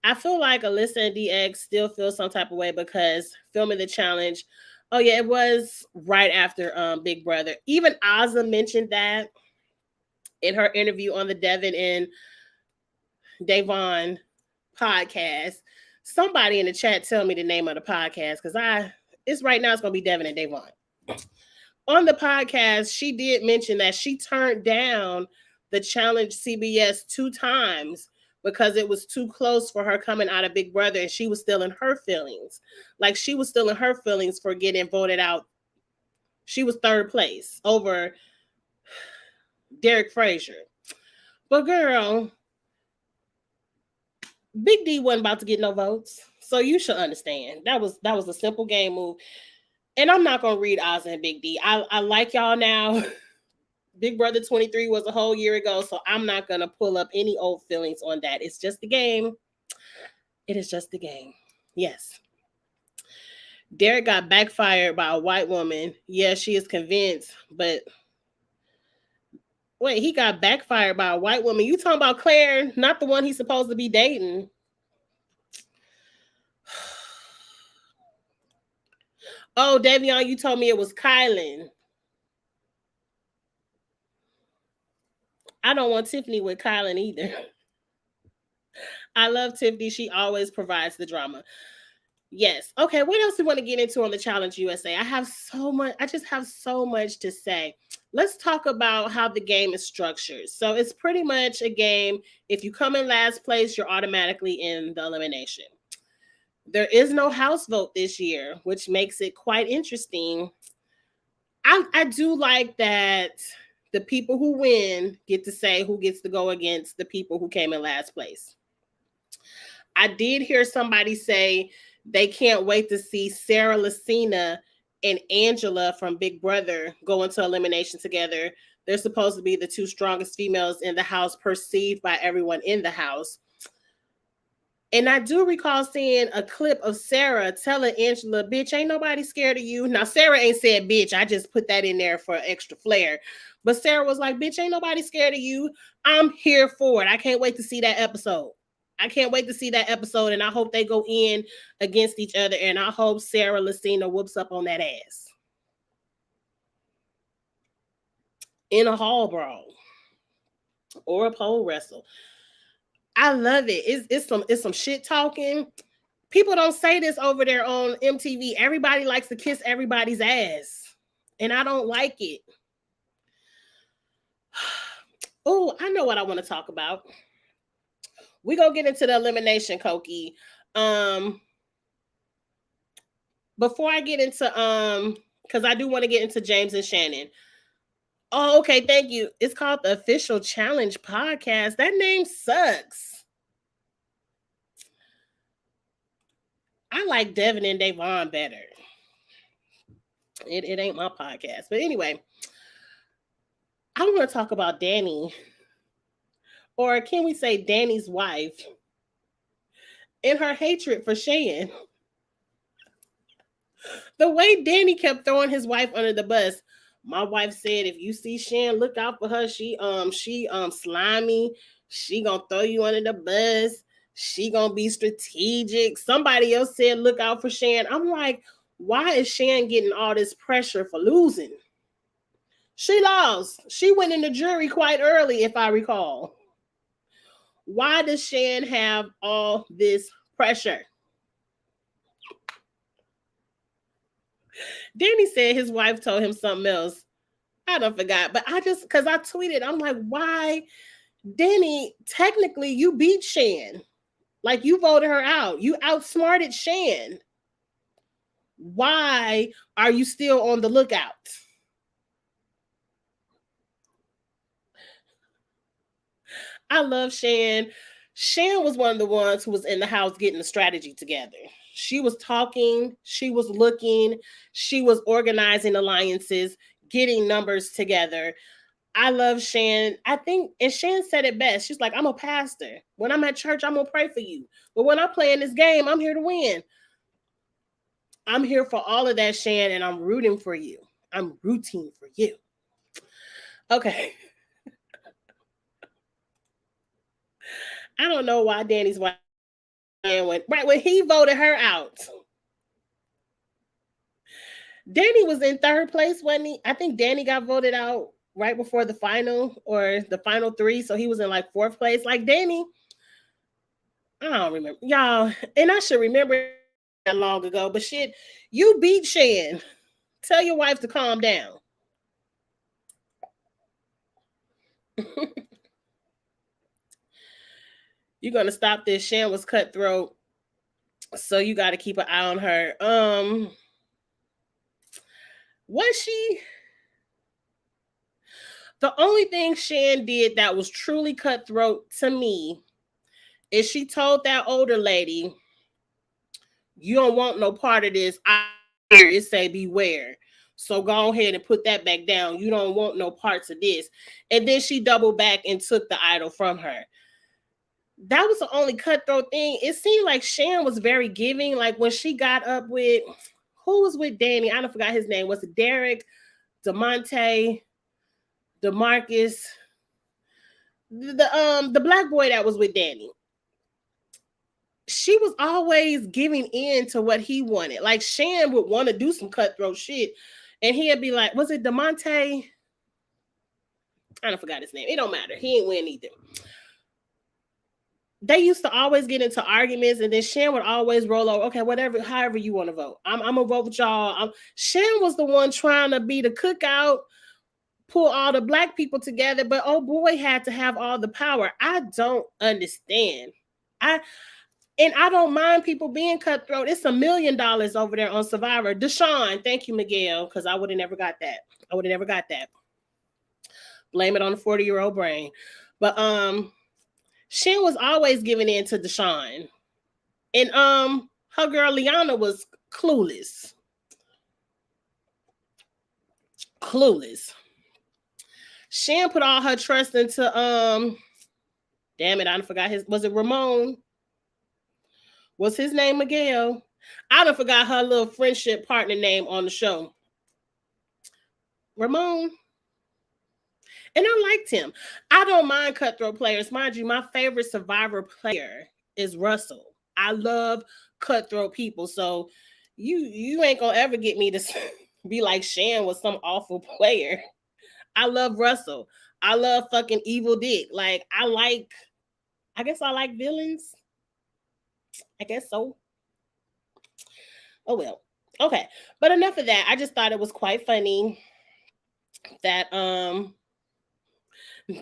I feel like Alyssa and DX still feel some type of way because filming the challenge. Oh yeah, it was right after Big Brother. Even Ozza mentioned that in her interview on the Devin and Davon podcast. Somebody in the chat tell me the name of the podcast because it's right now. It's gonna be Devin and Davon. On the podcast, she did mention that she turned down the challenge CBS 2 times because it was too close for her coming out of Big Brother, and she was still in her feelings. Like, she was still in her feelings for getting voted out. She was 3rd place over Derek Frazier. But girl, Big D wasn't about to get no votes. So you should understand. That was a simple game move. And I'm not gonna read Oz and Big D. I like y'all now. Big Brother 23 was a whole year ago, so I'm not gonna pull up any old feelings on that. It's just a game. It is just a game. Yes. Derek got backfired by a white woman. Yeah, she is convinced, but wait, he got backfired by a white woman. You talking about Claire, not the one he's supposed to be dating. Oh, Davion, you told me it was Kylan. I don't want Tiffany with Kylan either. I love Tiffany. She always provides the drama. Yes. Okay. What else do we want to get into on the Challenge USA? I have so much. I just have so much to say. Let's talk about how the game is structured. So it's pretty much a game. If you come in last place, you're automatically in the elimination. There is no house vote this year, which makes it quite interesting. I do like that the people who win get to say who gets to go against the people who came in last place. I did hear somebody say they can't wait to see Sarah Lucina and Angela from Big Brother go into elimination together. They're supposed to be the two strongest females in the house, perceived by everyone in the house. And I do recall seeing a clip of Sarah telling Angela, bitch, ain't nobody scared of you. Now, Sarah ain't said bitch. I just put that in there for extra flair. But Sarah was like, bitch, ain't nobody scared of you. I'm here for it. I can't wait to see that episode. I can't wait to see that episode. And I hope they go in against each other. And I hope Sarah Lucina whoops up on that ass. In a hall brawl. Or a pole wrestle. I love it. It's some shit talking. People don't say this over there on MTV. Everybody likes to kiss everybody's ass. And I don't like it. Oh, I know what I want to talk about. We gonna get into the elimination, Koki. Before I get into because I do want to get into James and Shannon. Oh, okay, thank you. It's called the Official Challenge Podcast. That name sucks. I like Devin and Davon better. It ain't my podcast. But anyway, I want to talk about Danny. Or can we say Danny's wife? And her hatred for Shan. The way Danny kept throwing his wife under the bus. My wife said, if you see Shan, look out for her. She slimy. She gonna throw you under the bus. She gonna be strategic. Somebody else said, look out for Shan. I'm like, why is Shan getting all this pressure for losing? She lost. She went in the jury quite early, if I recall. Why does Shan have all this pressure? Danny said his wife told him something else. I don't forgot, but because I tweeted, I'm like, why, Danny? Technically, you beat Shan. Like, you voted her out. You outsmarted Shan. Why are you still on the lookout? I love Shan. Shan was one of the ones who was in the house getting the strategy together. She was talking, she was looking, she was organizing alliances, getting numbers together. I love Shan. I think, and Shan said it best. She's like, I'm a pastor. When I'm at church, I'm going to pray for you. But when I play in this game, I'm here to win. I'm here for all of that, Shan, and I'm rooting for you. I'm rooting for you. Okay. I don't know why Danny's wife went right when he voted her out. Danny was in third place, wasn't he? I think Danny got voted out right before the final or the final three. So he was in like fourth place. Like Danny, I don't remember. Y'all, and I should remember that long ago, but shit, you beat Shan. Tell your wife to calm down. You're gonna stop this. Shan was cutthroat. So you gotta keep an eye on her. Was she? The only thing Shan did that was truly cutthroat to me And she told that older lady, you don't want no part of this. I hear it say beware. So go ahead and put that back down. You don't want no parts of this. And then she doubled back and took the idol from her. That was the only cutthroat thing. It seemed like Shan was very giving. Like when she got up with, who was with Danny? I don't forgot his name. Was it Derek, DeMonte, DeMarcus? The black boy that was with Danny. She was always giving in to what he wanted. Like Shan would want to do some cutthroat shit, and he'd be like, "Was it DeMonte? I don't forgot his name. It don't matter. He ain't win either." They used to always get into arguments, and then Shan would always roll over. Okay, whatever, however you want to vote. I'm gonna vote with y'all. Shan was the one trying to be the cookout, pull all the black people together, but oh boy had to have all the power. I don't understand. And I don't mind people being cutthroat. It's $1 million over there on Survivor. Deshaun, thank you, Miguel, because I would have never got that. I would have never got that. Blame it on the 40-year-old brain. But Shan was always giving in to Deshaun. And her girl Liana was clueless. Clueless. Shan put all her trust into damn it, I forgot was it Ramon? What's his name, Miguel? I done forgot her little friendship partner name on the show. Ramon. And I liked him. I don't mind cutthroat players. Mind you, my favorite Survivor player is Russell. I love cutthroat people. So you ain't gonna ever get me to be like Shan was some awful player. I love Russell. I love fucking Evil Dick. Like I guess I like villains. I guess so. Oh well. Okay. But enough of that. I just thought it was quite funny that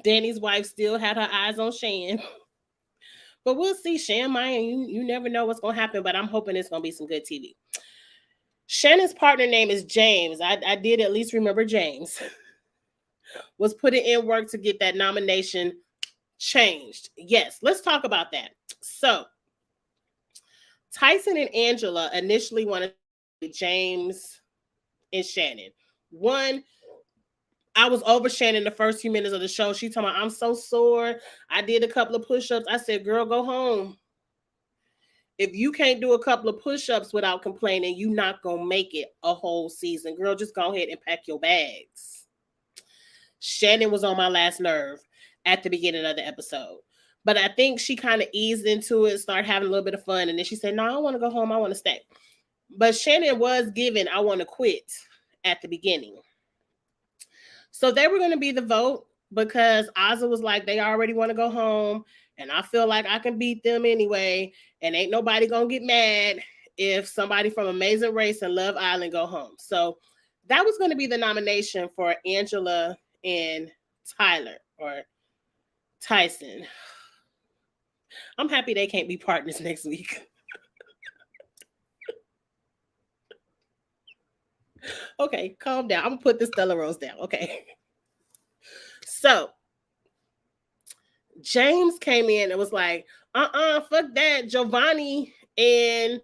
Danny's wife still had her eyes on Shan. But we'll see. Shan Maya, you never know what's gonna happen, but I'm hoping it's gonna be some good TV. Shannon's partner name is James. I did at least remember James. Was putting in work to get that nomination changed. Yes, let's talk about that. So Tyson and Angela initially wanted James and Shannon. One, I was over Shannon the first few minutes of the show. She told me, I'm so sore. I did a couple of push-ups. I said, girl, go home. If you can't do a couple of push-ups without complaining, you're not going to make it a whole season. Girl, just go ahead and pack your bags. Shannon was on my last nerve at the beginning of the episode. But I think she kind of eased into it, started having a little bit of fun. And then she said, no, I want to go home. I want to stay. But Shannon was given, I want to quit at the beginning. So they were going to be the vote because Ozzy was like, they already want to go home. And I feel like I can beat them anyway. And ain't nobody going to get mad if somebody from Amazing Race and Love Island go home. So that was going to be the nomination for Angela and Tyler or Tyson. I'm happy they can't be partners next week. Okay, calm down. I'm going to put the Stella Rose down. Okay. So James came in and was like, fuck that. Giovanni and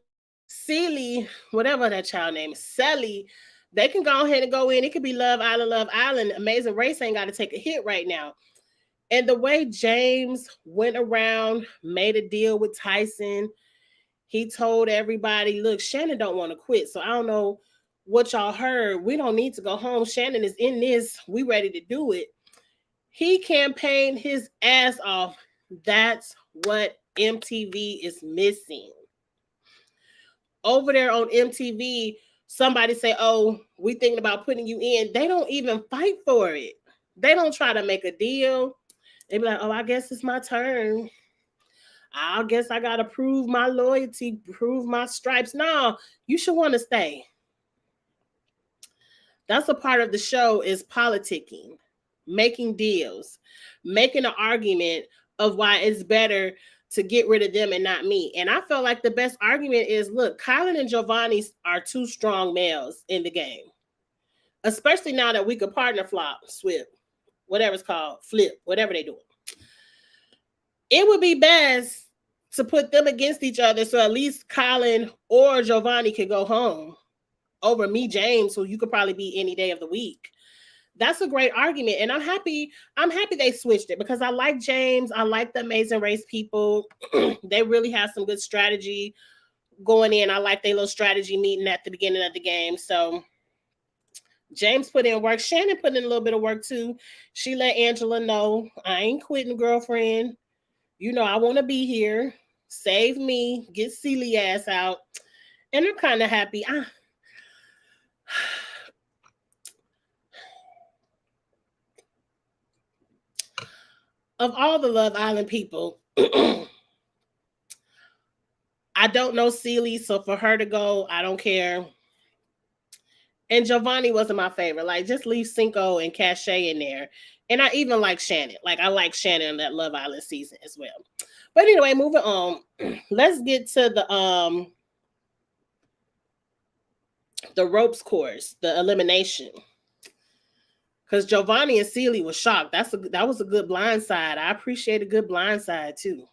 Celie, whatever that child name is, Sally, they can go ahead and go in. It could be Love Island. Amazing Race ain't got to take a hit right now. And the way James went around, made a deal with Tyson, he told everybody, look, Shannon don't want to quit. So I don't know what y'all heard. We don't need to go home. Shannon is in this. We ready to do it. He campaigned his ass off. That's what MTV is missing. Over there on MTV, somebody say, oh, we thinking about putting you in. They don't even fight for it. They don't try to make a deal. They be like, oh, I guess it's my turn. I guess I got to prove my loyalty, prove my stripes. No, you should want to stay. That's a part of the show is politicking, making deals, making an argument of why it's better to get rid of them and not me. And I felt like the best argument is, look, Kylan and Giovanni are two strong males in the game, especially now that we could partner flop, swip, whatever it's called, flip, whatever they do. It would be best to put them against each other, so at least Colin or Giovanni could go home over me, James, who you could probably be any day of the week. That's a great argument, and I'm happy they switched it, because I like James. I like the Amazing Race people. They really have some good strategy going in. I like their little strategy meeting at the beginning of the game. So James put in work. Shannon put in a little bit of work too. She let Angela know, I ain't quitting, girlfriend. You know, I want to be here. Save me. Get Celie ass out. And I'm kind of happy. Of all the Love Island people, I don't know Celie, so for her to go, I don't care. And Giovanni wasn't my favorite. Like, just leave Cinco and Cachet in there. And I even like Shannon. Like, I like Shannon in that Love Island season as well. But anyway, moving on. Let's get to the ropes course, the elimination. Because Giovanni and Celie was shocked. That was a good blindside. I appreciate a good blindside too.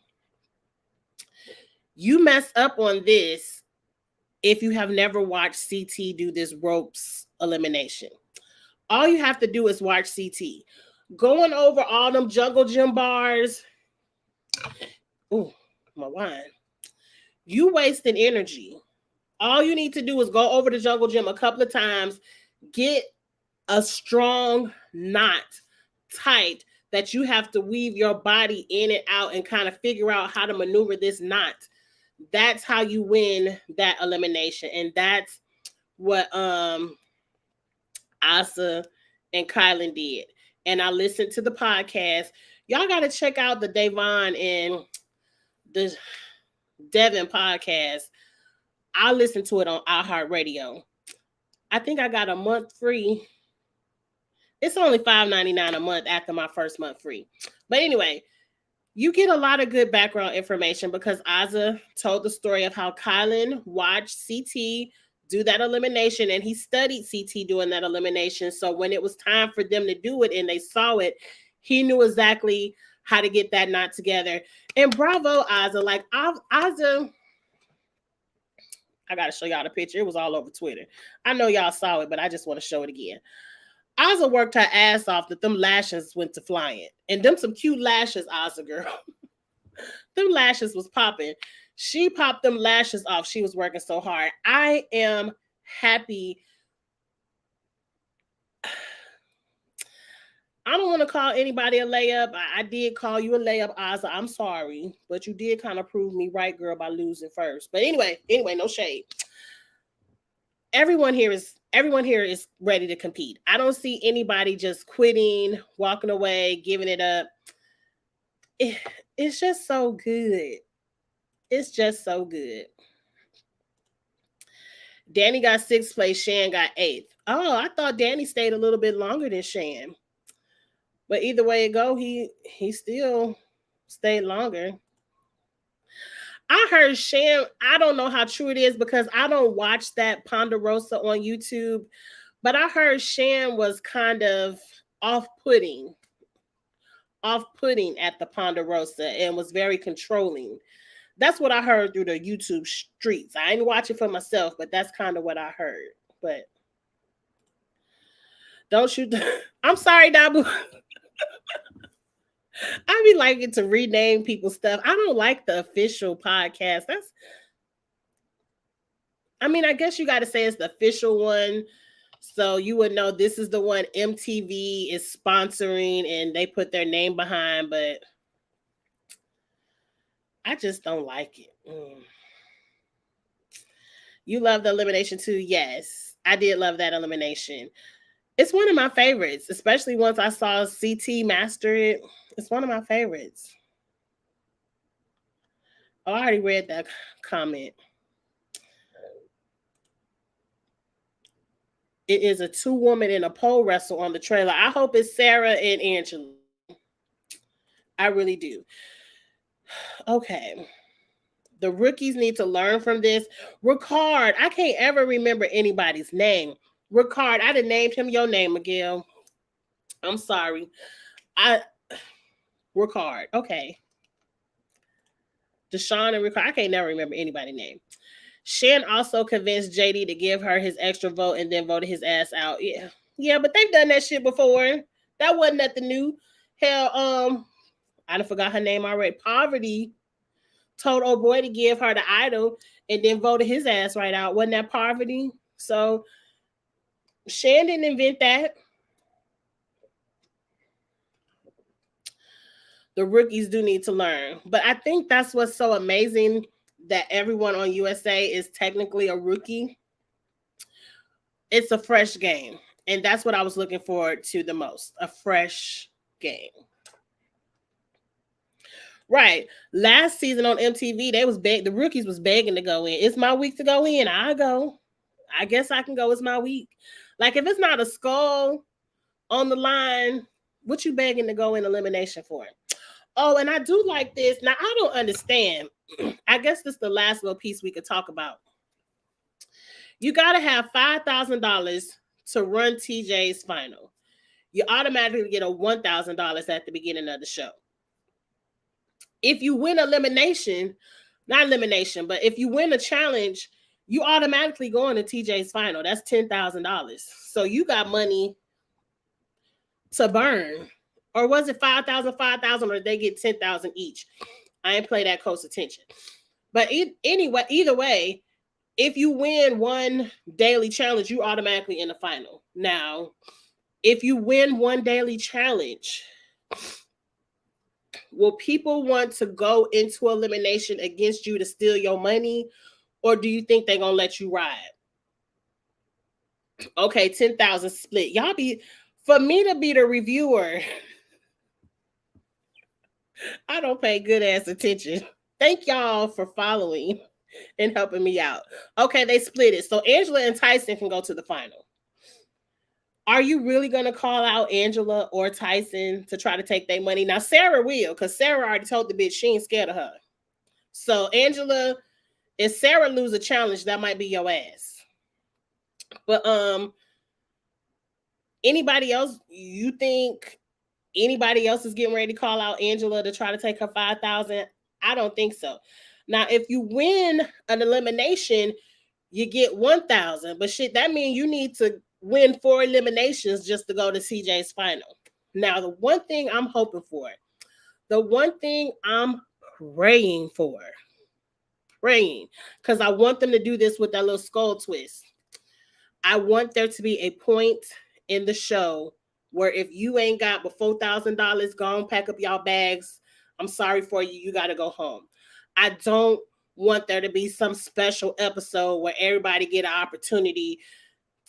You mess up on this if you have never watched CT do this ropes elimination. All you have to do is watch CT. Going over all them jungle gym bars. Ooh, my wine. You wasting energy. All you need to do is go over the jungle gym a couple of times, get a strong knot tight that you have to weave your body in and out and kind of figure out how to maneuver this knot. That's how you win that elimination. And that's what Asa and Kylan did. And I listened to the podcast. Y'all got to check out the Davon and the Devin podcast. I listened to it on iHeartRadio. I think I got a month free. It's only $5.99 a month after my first month free. But anyway, you get a lot of good background information because Asa told the story of how Kylan watched CT do that elimination, and he studied CT doing that elimination. So when it was time for them to do it and they saw it, he knew exactly how to get that knot together. And bravo, Asa. Like, Asa, I got to show y'all the picture. It was all over Twitter. I know y'all saw it, but I just want to show it again. Asa worked her ass off that them lashes went to flying. And them some cute lashes, Asa girl. Them lashes was popping. She popped them lashes off. She was working so hard. I am happy. I don't want to call anybody a layup. I did call you a layup, Asa. I'm sorry. But you did kind of prove me right, girl, by losing first. But anyway, no shade. Everyone here is ready to compete. I don't see anybody just quitting, walking away, giving it up. It's just so good. It's just so good. Danny got 6th place. Shan got 8th. Oh, I thought Danny stayed a little bit longer than Shan. But either way it go, he still stayed longer. I heard Shan, I don't know how true it is because I don't watch that Ponderosa on YouTube, but I heard Shan was kind of off-putting at the Ponderosa and was very controlling. That's what I heard through the YouTube streets. I didn't watch it for myself, but that's kind of what I heard. But don't shoot. I'm sorry, Dabu. I be liking to rename people's stuff. I don't like the official podcast. I guess you got to say it's the official one. So you would know this is the one MTV is sponsoring and they put their name behind, but I just don't like it. You love the elimination too? Yes, I did love that elimination. It's one of my favorites, especially once I saw CT master it. It's one of my favorites. Oh, I already read that comment. It is a 2-woman in a pole wrestle on the trailer. I hope it's Sarah and Angela. I really do. Okay. The rookies need to learn from this. Ricard, I can't ever remember anybody's name. Ricard, I done named him your name, Miguel. I'm sorry. Ricard, okay. Deshaun and Ricardo. I can't never remember anybody's name. Shan also convinced JD to give her his extra vote and then voted his ass out. Yeah, but they've done that shit before. That wasn't nothing new. Hell, I done forgot her name already. Poverty told old boy to give her the idol and then voted his ass right out. Wasn't that Poverty? So Shan didn't invent that. The rookies do need to learn. But I think that's what's so amazing, that everyone on USA is technically a rookie. It's a fresh game. And that's what I was looking forward to the most. A fresh game. Right. Last season on MTV, the rookies was begging to go in. It's my week to go in. I go. I guess I can go. It's my week. Like, if it's not a skull on the line, what you begging to go in elimination for? Oh, and I do like this. Now, I don't understand. I guess this is the last little piece we could talk about. You got to have $5,000 to run TJ's final. You automatically get a $1,000 at the beginning of the show. If you win elimination, not elimination, but if you win a challenge, you automatically go into TJ's final. That's $10,000. So you got money to burn. Or was it 5,000, 5,000, or they get 10,000 each? I ain't play that close attention. But anyway, either way, if you win one daily challenge, you automatically in the final. Now, if you win one daily challenge, will people want to go into elimination against you to steal your money? Or do you think they're going to let you ride? Okay, 10,000 split. For me to be the reviewer, I don't pay good ass attention. Thank y'all for following and helping me out. Okay, they split it. So Angela and Tyson can go to the final. Are you really going to call out Angela or Tyson to try to take their money? Now, Sarah will, because Sarah already told the bitch she ain't scared of her. So, Angela, if Sarah lose a challenge, that might be your ass. But anybody else, you think anybody else is getting ready to call out Angela to try to take her 5,000? I don't think so. Now, if you win an elimination, you get 1,000. But shit, that means you need to win 4 eliminations just to go to CJ's final. Now, the one thing I'm hoping for, the one thing I'm praying for, because I want them to do this with that little skull twist. I want there to be a point in the show where if you ain't got but $4,000, go and pack up y'all bags. I'm sorry for you. You got to go home. I don't want there to be some special episode where everybody get an opportunity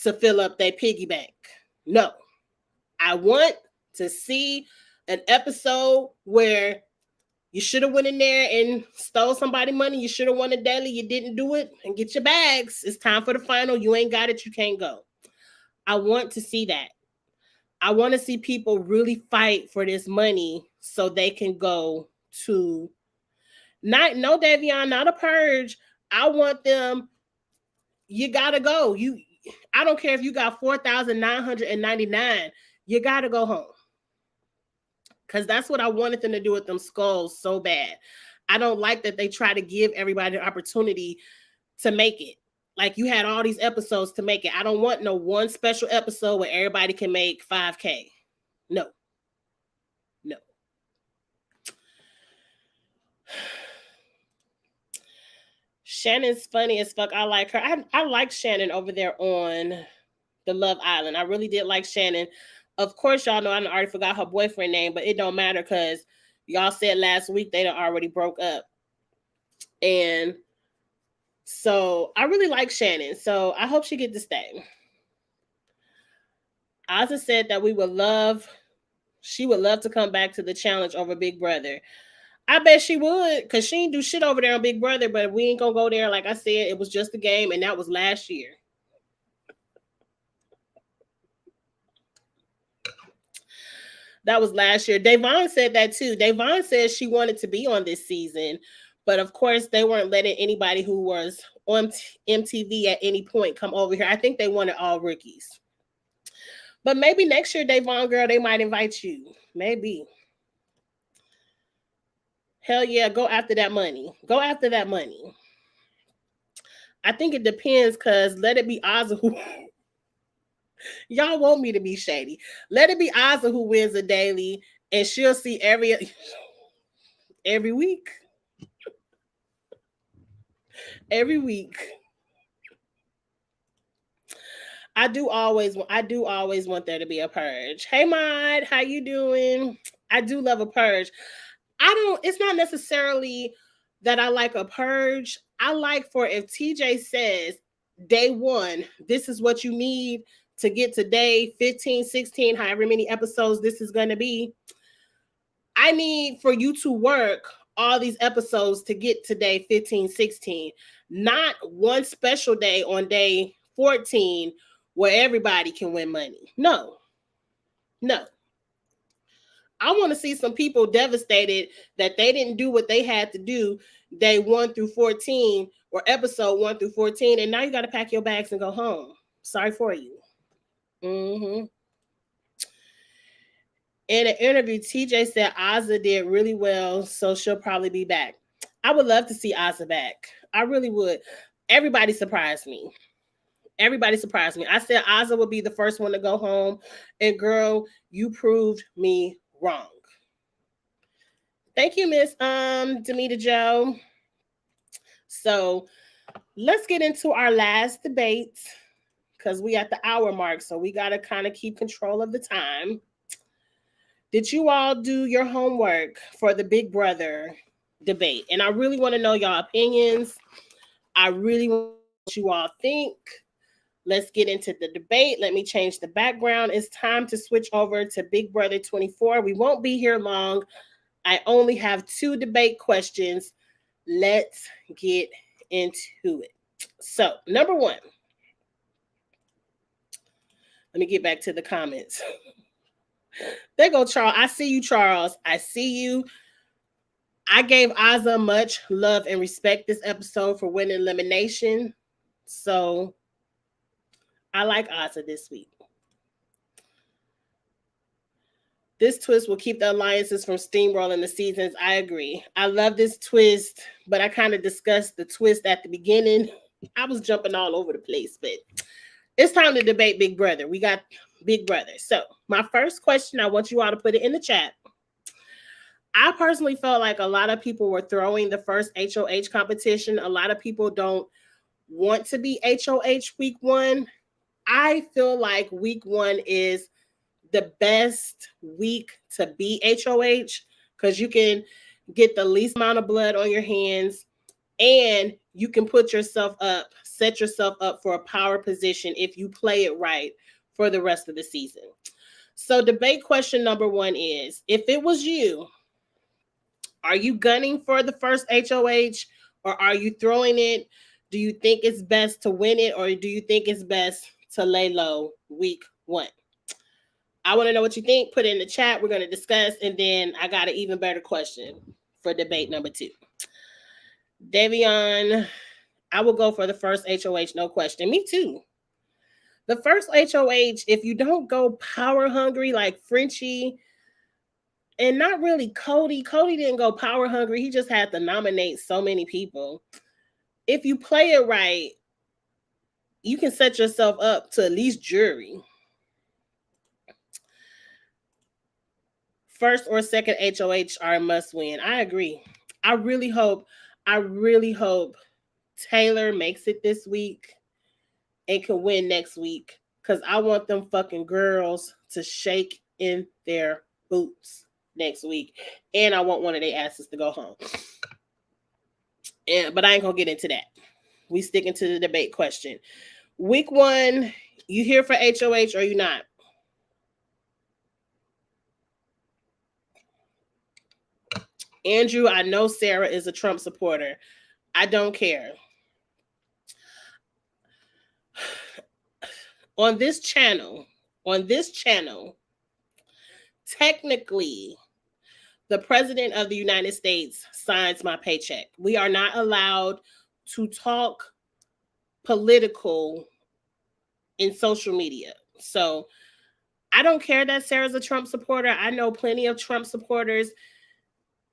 to fill up their piggy bank. No. I want to see an episode where you should have went in there and stole somebody's money. You should have won a daily. You didn't do it. And get your bags. It's time for the final. You ain't got it. You can't go. I want to see that. I want to see people really fight for this money so they can go to no Davion, not a purge. I want them. You gotta go. I don't care if you got 4,999. You gotta go home. Because that's what I wanted them to do with them skulls so bad. I don't like that they try to give everybody an opportunity to make it. Like, you had all these episodes to make it. I don't want no one special episode where everybody can make 5K. No. Shannon's funny as fuck. I like her. I like Shannon over there on the Love Island. I really did like Shannon. Of course, y'all know I already forgot her boyfriend name, but it don't matter because y'all said last week they done already broke up. And so I really like Shannon. So I hope she get to stay. Ozzy said that she would love to come back to the challenge over Big Brother. I bet she would, because she ain't do shit over there on Big Brother, but we ain't gonna go there. Like I said, it was just a game, and that was last year. That was last year. Davon said that too. Davon says she wanted to be on this season, but of course they weren't letting anybody who was on MTV at any point come over here. I think they wanted all rookies. But maybe next year, Davon girl, they might invite you. Maybe. Hell yeah, go after that money. Go after that money. I think it depends because let it be Ozzy who y'all want me to be shady. Let it be Ozzy who wins a daily and she'll see every week. Every week. I do always want there to be a purge. Hey Mod, how you doing? I do love a purge. It's not necessarily that I like a purge. I like for if TJ says day 1, this is what you need to get to day 15, 16, however many episodes this is going to be. I need for you to work all these episodes to get to day 15, 16, not one special day on day 14 where everybody can win money. No, no. I want to see some people devastated that they didn't do what they had to do day 1 through 14 or episode 1 through 14. And now you got to pack your bags and go home. Sorry for you. Mm-hmm. In an interview, TJ said Ozzy did really well, so she'll probably be back. I would love to see Ozzy back. I really would. Everybody surprised me. Everybody surprised me. I said Ozzy would be the first one to go home, and girl, you proved me wrong. Thank you, Miss Demita Joe. So let's get into our last debate because we at the hour mark, so we got to kind of keep control of the time. Did you all do your homework for the Big Brother debate? And I really want to know y'all opinions. I really want to know what you all think. Let's get into the debate. Let me change the background. It's time to switch over to Big Brother 24. We won't be here long. I only have 2 debate questions. Let's get into it. So, number 1. Let me get back to the comments. There go Charles. I see you, Charles. I see you. I gave Ozzy much love and respect this episode for winning elimination. So, I like Ozzy this week. This twist will keep the alliances from steamrolling the seasons. I agree. I love this twist, but I kind of discussed the twist at the beginning. I was jumping all over the place, but it's time to debate Big Brother. We got Big Brother. So my first question, I want you all to put it in the chat. I personally felt like a lot of people were throwing the first HOH competition. A lot of people don't want to be HOH week 1. I feel like week 1 is the best week to be HOH because you can get the least amount of blood on your hands and you can set yourself up for a power position if you play it right for the rest of the season. So debate question number 1 is, if it was you, are you gunning for the first HOH or are you throwing it? Do you think it's best to win it or do you think it's best to lay low week 1? I want to know what you think. Put it in the chat. We're going to discuss. And then I got an even better question for debate number 2. Davion, I will go for the first HOH, no question. Me too. The first HOH, if you don't go power hungry like Frenchie, and not really Cody. Cody didn't go power hungry. He just had to nominate so many people. If you play it right, you can set yourself up to at least jury. First or second HOH are a must win. I agree. I really hope Taylor makes it this week and can win next week because I want them fucking girls to shake in their boots next week. And I want one of their asses to go home. But I ain't going to get into that. We sticking to the debate question. Week 1, you here for HOH or you not? Andrew, I know Sarah is a Trump supporter. I don't care. On this channel, technically, the president of the United States signs my paycheck. We are not allowed to talk political in social media. So I don't care that Sarah's a Trump supporter. I know plenty of Trump supporters.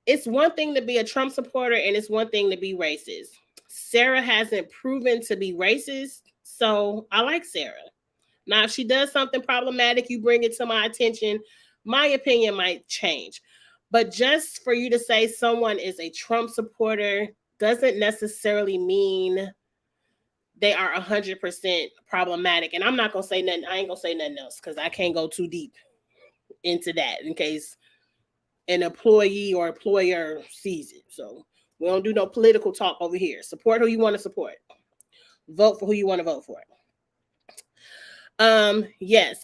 It's one thing to be a Trump supporter and it's one thing to be racist. Sarah hasn't proven to be racist, so I like Sarah. Now, if she does something problematic, you bring it to my attention, my opinion might change. But just for you to say someone is a Trump supporter doesn't necessarily mean they are 100% problematic. And I'm not going to say nothing. I ain't going to say nothing else because I can't go too deep into that in case an employee or employer sees it. So we don't do no political talk over here. Support who you want to support. Vote for who you want to vote for. Yes.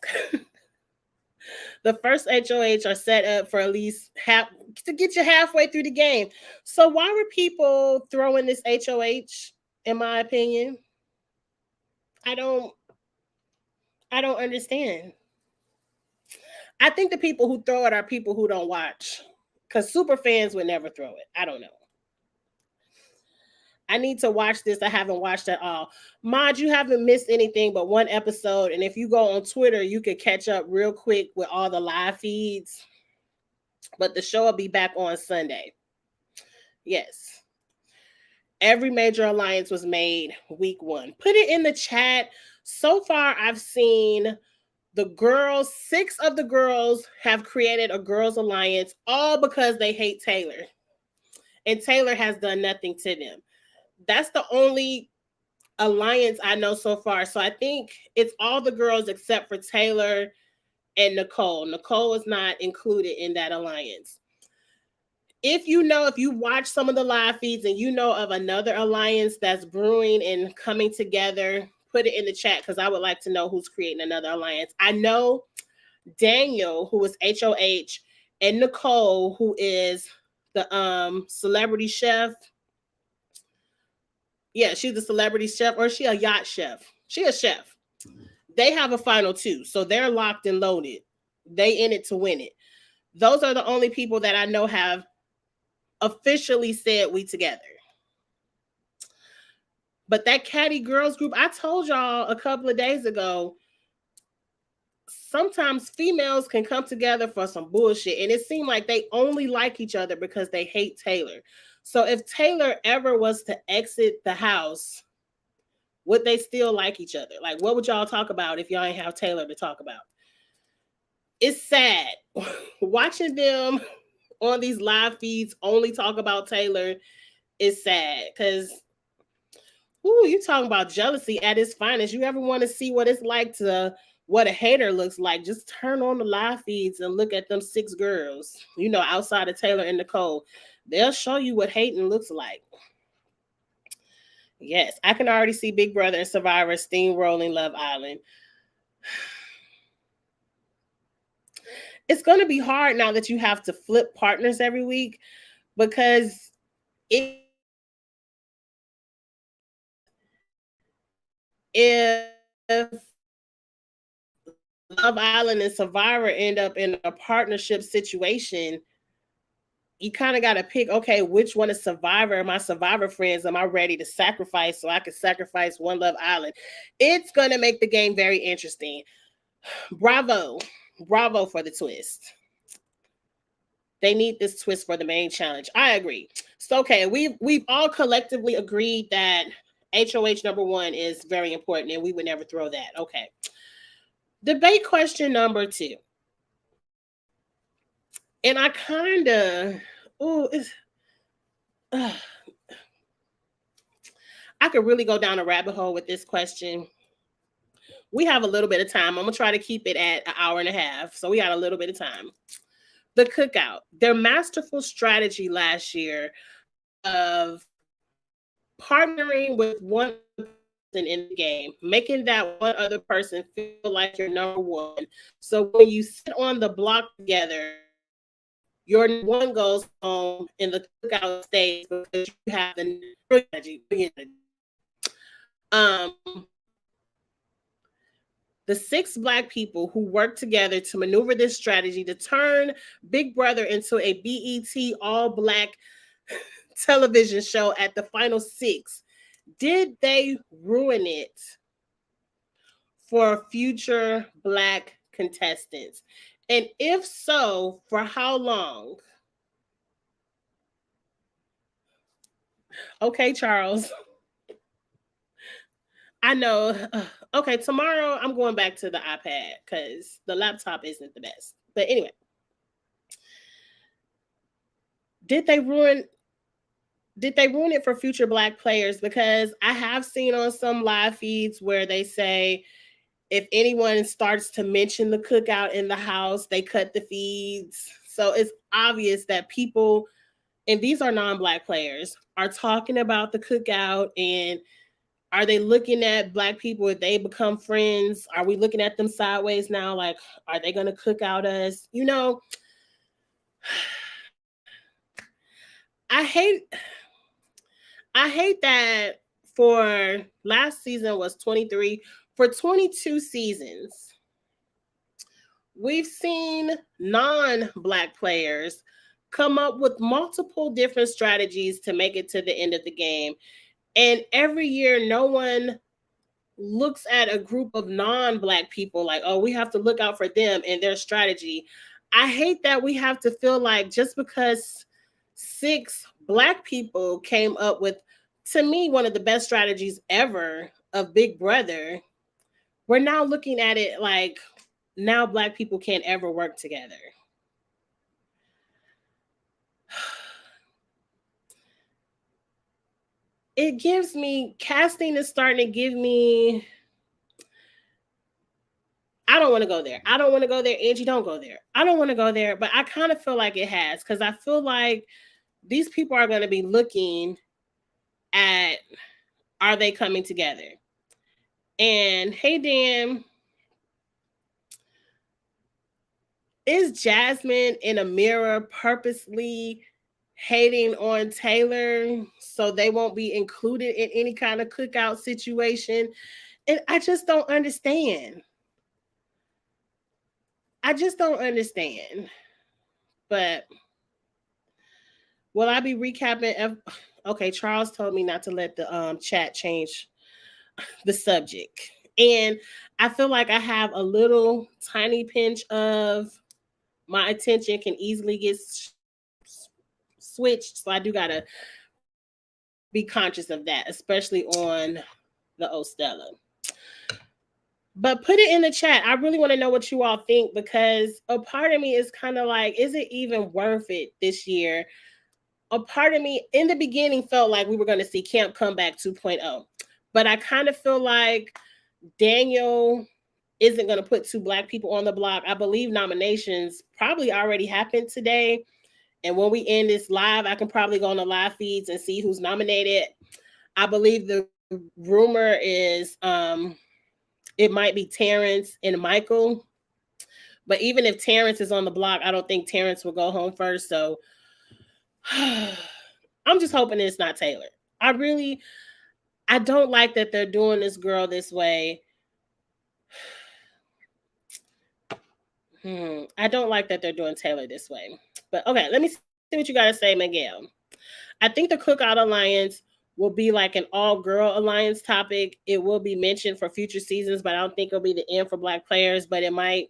The first HOH are set up for at least half to get you halfway through the game. So why were people throwing this HOH? In my opinion, I don't. I don't understand. I think the people who throw it are people who don't watch, because super fans would never throw it. I don't know. I need to watch this. I haven't watched at all. Mod, you haven't missed anything but one episode. And if you go on Twitter, you could catch up real quick with all the live feeds. But the show will be back on Sunday. Yes. Every major alliance was made week 1. Put it in the chat. So far, I've seen the girls, 6 of the girls have created a girls' alliance, all because they hate Taylor. And Taylor has done nothing to them. That's the only alliance I know so far. So I think it's all the girls except for Taylor and Nicole. Nicole is not included in that alliance. If you watch some of the live feeds and you know of another alliance that's brewing and coming together, put it in the chat because I would like to know who's creating another alliance. I know Daniel, who is HOH, and Nicole, who is the celebrity chef. Yeah, she's the celebrity chef, or is she a yacht chef? She a chef. They have a final 2, so they're locked and loaded. They in it to win it. Those are the only people that I know have officially said we together. But that catty girls group, I told y'all a couple of days ago, sometimes females can come together for some bullshit. And it seemed like they only like each other because they hate Taylor. So if Taylor ever was to exit the house, would they still like each other? Like, what would y'all talk about if y'all ain't have Taylor to talk about? It's sad. Watching them on these live feeds only talk about Taylor is sad because you talking about jealousy at its finest. You ever want to see what it's like to what a hater looks like? Just turn on the live feeds and look at them 6 girls, outside of Taylor and Nicole. They'll show you what hating looks like. Yes, I can already see Big Brother and Survivor steamrolling Love Island. It's going to be hard now that you have to flip partners every week because if Love Island and Survivor end up in a partnership situation, you kind of got to pick, okay, which one is Survivor? My Survivor friends, am I ready to sacrifice so I can sacrifice one Love Island? It's going to make the game very interesting. Bravo for the twist. They need this twist for the main challenge. I agree. So, okay, we've all collectively agreed that HOH number 1 is very important and we would never throw that. Okay. Debate question number 2. And I kind of, I could really go down a rabbit hole with this question. We have a little bit of time. I'm going to try to keep it at an hour and a half. So we got a little bit of time. The cookout, their masterful strategy last year of partnering with one person in the game, making that one other person feel like you're number 1. So when you sit on the block together, your one goes home in the cookout stage because you have the strategy. The 6 Black people who worked together to maneuver this strategy to turn Big Brother into a BET all-Black television show at the final 6, did they ruin it for future Black contestants? And if so, for how long? Okay, Charles. I know. Okay, tomorrow I'm going back to the iPad because the laptop isn't the best. But anyway, did they ruin did they ruin it for future black players? Because I have seen on some live feeds where they say if anyone starts to mention the cookout in the house, they cut the feeds. So it's obvious that people, and these are non-black players, are talking about the cookout. And are they looking at black people if they become friends? Are we looking at them sideways now? Like, are they going to cook out us? I hate I hate that for last season was 23. For 22 seasons, we've seen non-black players come up with multiple different strategies to make it to the end of the game. And every year, no one looks at a group of non-black people like, oh, we have to look out for them and their strategy. I hate that we have to feel like just because 6 black people came up with, to me, one of the best strategies ever of Big Brother, we're now looking at it like now black people can't ever work together. It gives me, casting is starting to give me, I don't want to go there. I don't want to go there. Angie, don't go there. I don't want to go there, but I kind of feel like it has, because I feel like these people are going to be looking at, are they coming together? And hey, Dan, is Jasmine and Amira purposely hating on Taylor so they won't be included in any kind of cookout situation? And I just don't understand. I just don't understand. But will I be recapping? Okay, Charles told me not to let the chat change the subject. And I feel like I have a little tiny pinch of my attention can easily get switched. So I do got to be conscious of that, especially on the Stella. But put it in the chat. I really want to know what you all think, because a part of me is kind of like, is it even worth it this year? A part of me in the beginning felt like we were going to see Camp Comeback 2.0. But I kind of feel like Daniel isn't going to put 2 black people on the block. I believe nominations probably already happened today. And when we end this live, I can probably go on the live feeds and see who's nominated. I believe the rumor is it might be Terrence and Michael. But even if Terrence is on the block, I don't think Terrence will go home first. So I'm just hoping it's not Taylor. I don't like that they're doing this girl this way. I don't like that they're doing Taylor this way. But okay, let me see what you got to say, Miguel. I think the Cookout Alliance will be like an all-girl alliance topic. It will be mentioned for future seasons, but I don't think it'll be the end for black players, but it might.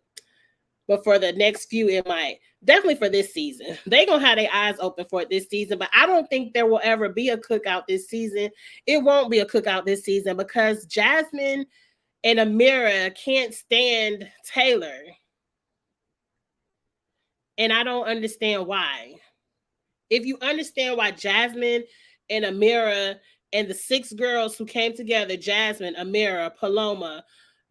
But for the next few, it might. Definitely for this season. They're going to have their eyes open for it this season, but I don't think there will ever be a cookout this season. It won't be a cookout this season because Jasmine and Amira can't stand Taylor. And I don't understand why. If you understand why Jasmine and Amira and the 6 girls who came together, Jasmine, Amira, Paloma,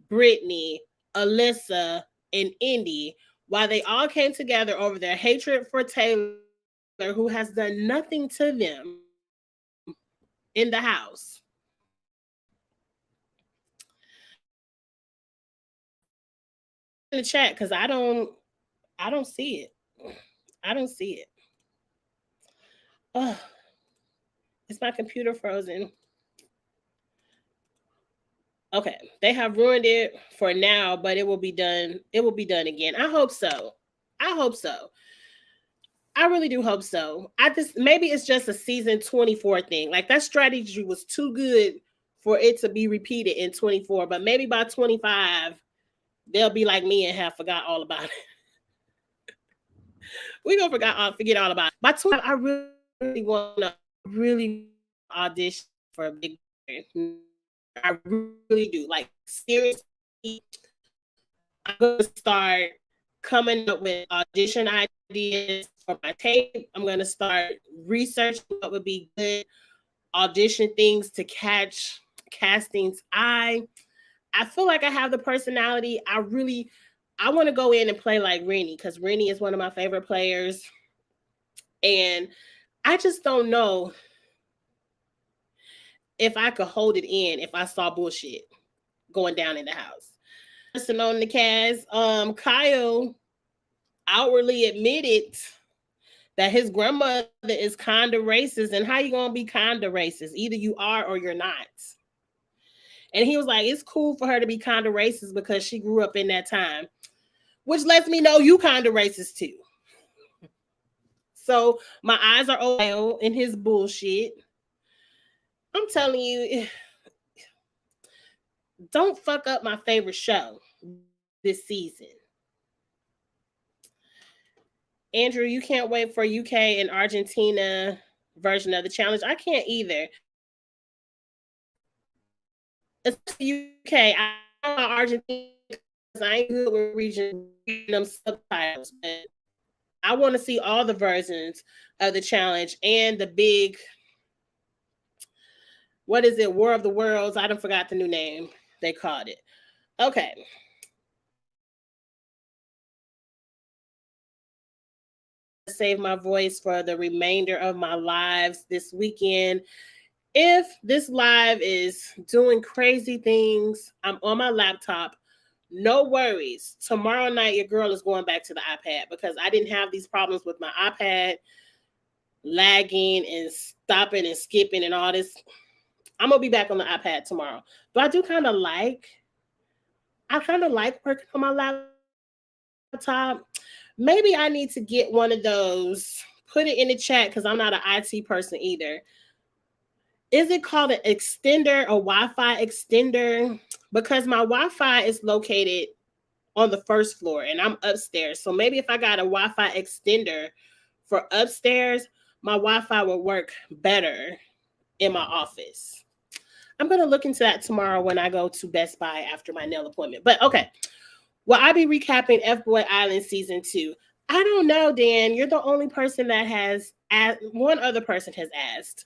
Brittany, Alyssa, and Indy, why they all came together over their hatred for Taylor, who has done nothing to them in the house. In the chat, because I don't see it. I don't see it. Oh, is my computer frozen? Okay, they have ruined it for now, but it will be done. It will be done again. I hope so. I hope so. I really do hope so. Maybe it's just a season 24 thing. Like that strategy was too good for it to be repeated in 24, but maybe by 25 they'll be like me and have forgot all about it. We're gonna forget all about it. By 25, I really want to audition for a Big Brother. I really do. Like, seriously, I'm going to start coming up with audition ideas for my tape. I'm going to start researching what would be good audition things to catch casting's eye. I feel like I have the personality. I want to go in and play like Rennie, because Rennie is one of my favorite players. And I just don't know if I could hold it in if I saw bullshit going down in the house. Person on the cast, Kyle outwardly admitted that his grandmother is kind of racist. And how you gonna be kind of racist? Either you are or you're not. And he was like, it's cool for her to be kind of racist because she grew up in that time, which lets me know you kind of racist too. So my eyes are open in his bullshit. I'm telling you, don't fuck up my favorite show this season. Andrew, you can't wait for UK and Argentina version of the challenge. I can't either. It's UK. I don't know Argentina because I ain't good with reading them subtitles, but I want to see all the versions of the challenge and the big, what is it, War of the Worlds? I don't forgot the new name they called it. Okay. Save my voice for the remainder of my lives this weekend. If this live is doing crazy things, I'm on my laptop. No worries. Tomorrow night, your girl is going back to the iPad because I didn't have these problems with my iPad lagging and stopping and skipping and all this. I'm gonna be back on the iPad tomorrow. But I kind of like working on my laptop. Maybe I need to get one of those. Put it in the chat because I'm not an IT person either. Is it called an extender, a Wi-Fi extender? Because my Wi-Fi is located on the first floor and I'm upstairs. So maybe if I got a Wi-Fi extender for upstairs, my Wi-Fi would work better in my office. I'm going to look into that tomorrow when I go to Best Buy after my nail appointment. But okay, will I be recapping F-Boy Island Season 2? I don't know, Dan. You're the only person that has asked. One other person has asked.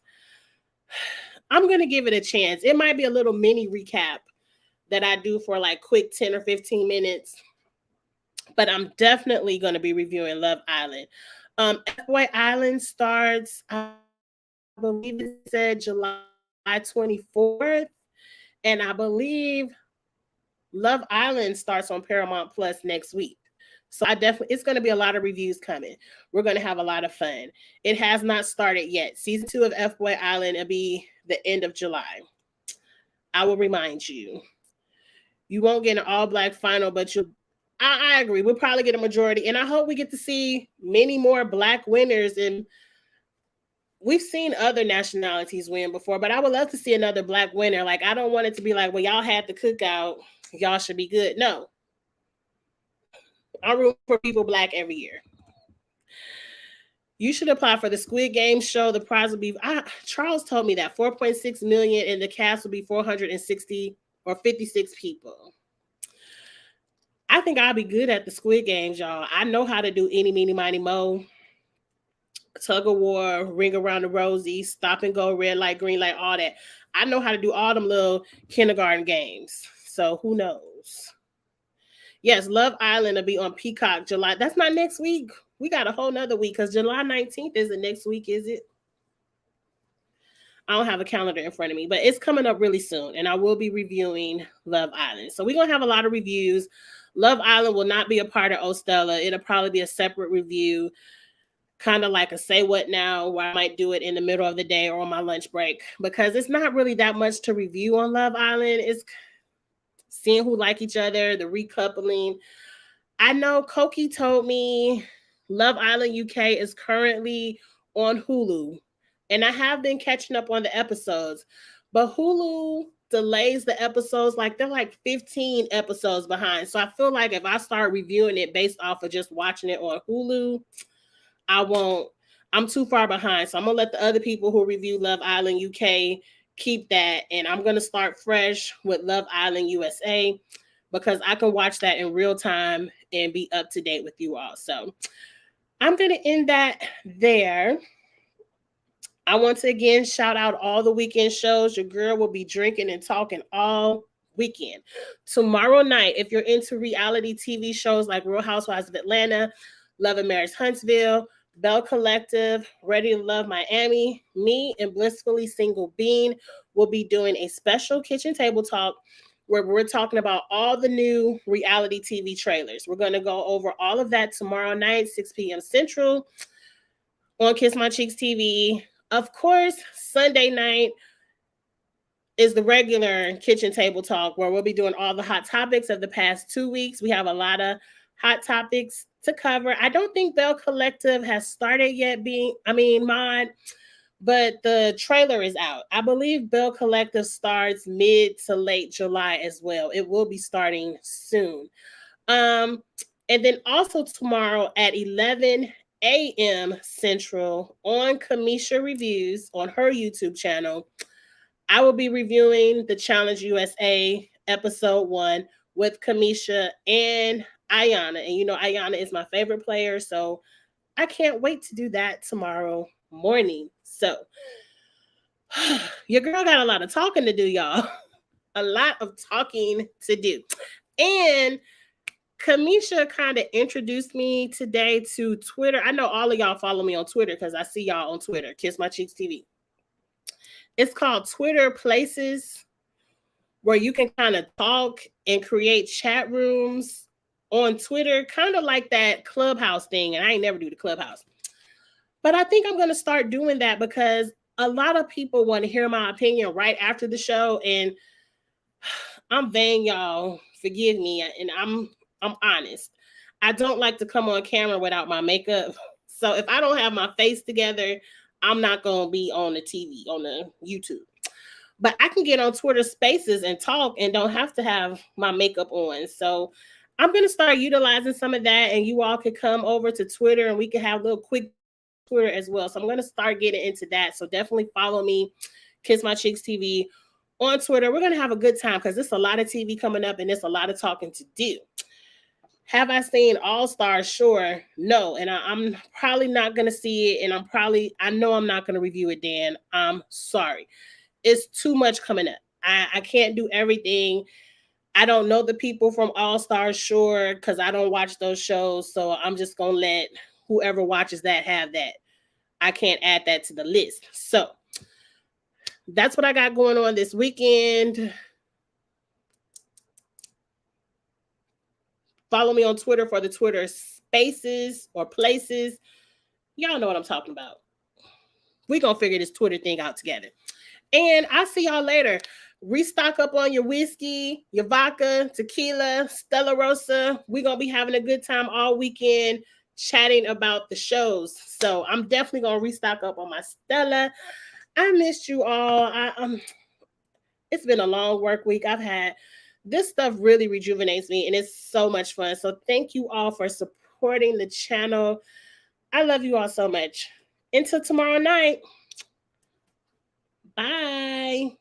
I'm going to give it a chance. It might be a little mini recap that I do for like quick 10 or 15 minutes. But I'm definitely going to be reviewing Love Island. F-Boy Island starts, I believe it said July 24th. And I believe Love Island starts on Paramount Plus next week. So it's going to be a lot of reviews coming. We're going to have a lot of fun. It has not started yet. Season 2 of F-Boy Island will be the end of July. I will remind you. You won't get an all-black final, but I agree. We'll probably get a majority. And I hope we get to see many more black winners. And we've seen other nationalities win before, but I would love to see another black winner. Like, I don't want it to be like, well, y'all had the cookout. Y'all should be good. No. I root for people black every year. You should apply for the Squid Game show. The prize will be, Charles told me that, 4.6 million, and the cast will be 460 or 56 people. I think I'll be good at the Squid Games, y'all. I know how to do any, meeny, miny, mo, tug of war, ring around the rosy, stop and go, red light, green light, all that. I know how to do all them little kindergarten games. So who knows? Yes, Love Island will be on Peacock July. That's not next week. We got a whole nother week because July 19th isn't next week, is it? I don't have a calendar in front of me, but it's coming up really soon. And I will be reviewing Love Island. So we're going to have a lot of reviews. Love Island will not be a part of Stella. It'll probably be a separate review, kind of like a Say What Now, where I might do it in the middle of the day or on my lunch break, because it's not really that much to review on Love Island. It's seeing who like each other, the recoupling. I know Koki told me Love Island UK is currently on Hulu, and I have been catching up on the episodes, but Hulu delays the episodes. Like, they're like 15 episodes behind. So I feel like if I start reviewing it based off of just watching it on Hulu, I won't I'm too far behind. So I'm going to let the other people who review Love Island UK keep that. And I'm going to start fresh with Love Island USA because I can watch that in real time and be up to date with you all. So I'm going to end that there. I want to again shout out all the weekend shows. Your girl will be drinking and talking all weekend. Tomorrow night, if you're into reality TV shows like Real Housewives of Atlanta, Love and Marriage Huntsville, Bell Collective, Ready to Love Miami, me and Blissfully Single Bean will be doing a special kitchen table talk where we're talking about all the new reality TV trailers. We're going to go over all of that tomorrow night, 6 p.m. Central on Kiss My Cheeks TV. Of course, Sunday night is the regular kitchen table talk where we'll be doing all the hot topics of the past 2 weeks. We have a lot of hot topics to cover. I don't think Bell Collective has started yet Mod, but the trailer is out. I believe Bell Collective starts mid to late July as well. It will be starting soon. And then also tomorrow at 11 a.m. Central on Kamisha Reviews on her YouTube channel, I will be reviewing the Challenge USA episode 1 with Kamisha and Ayana. And you know, Ayana is my favorite player, so I can't wait to do that tomorrow morning. So your girl got a lot of talking to do, y'all. A lot of talking to do. And Kamisha kind of introduced me today to Twitter. I know all of y'all follow me on Twitter because I see y'all on Twitter, Kiss My Cheeks TV. It's called Twitter Places, where you can kind of talk and create chat rooms on Twitter, kind of like that Clubhouse thing. And I ain't never do the Clubhouse. But I think I'm going to start doing that because a lot of people want to hear my opinion right after the show. And I'm vain, y'all. Forgive me. And I'm honest. I don't like to come on camera without my makeup. So if I don't have my face together, I'm not going to be on the TV, on the YouTube. But I can get on Twitter Spaces and talk and don't have to have my makeup on. So I'm going to start utilizing some of that, and you all could come over to Twitter and we can have a little quick Twitter as well. So I'm going to start getting into that. So definitely follow me, Kiss My Cheeks TV on Twitter. We're going to have a good time because there's a lot of TV coming up and there's a lot of talking to do. Have I seen All Stars? Sure. No. And I'm probably not going to see it. And I know I'm not going to review it, Dan. I'm sorry. It's too much coming up. I can't do everything. I don't know the people from All Stars, sure, because I don't watch those shows. So I'm just going to let whoever watches that have that. I can't add that to the list. So that's what I got going on this weekend. Follow me on Twitter for the Twitter Spaces or Places. Y'all know what I'm talking about. We're going to figure this Twitter thing out together. And I'll see y'all later. Restock up on your whiskey, your vodka, tequila, Stella Rosa. We're going to be having a good time all weekend chatting about the shows. So I'm definitely going to restock up on my Stella. I missed you all. It's been a long work week. This stuff really rejuvenates me and it's so much fun. So thank you all for supporting the channel. I love you all so much. Until tomorrow night. Bye.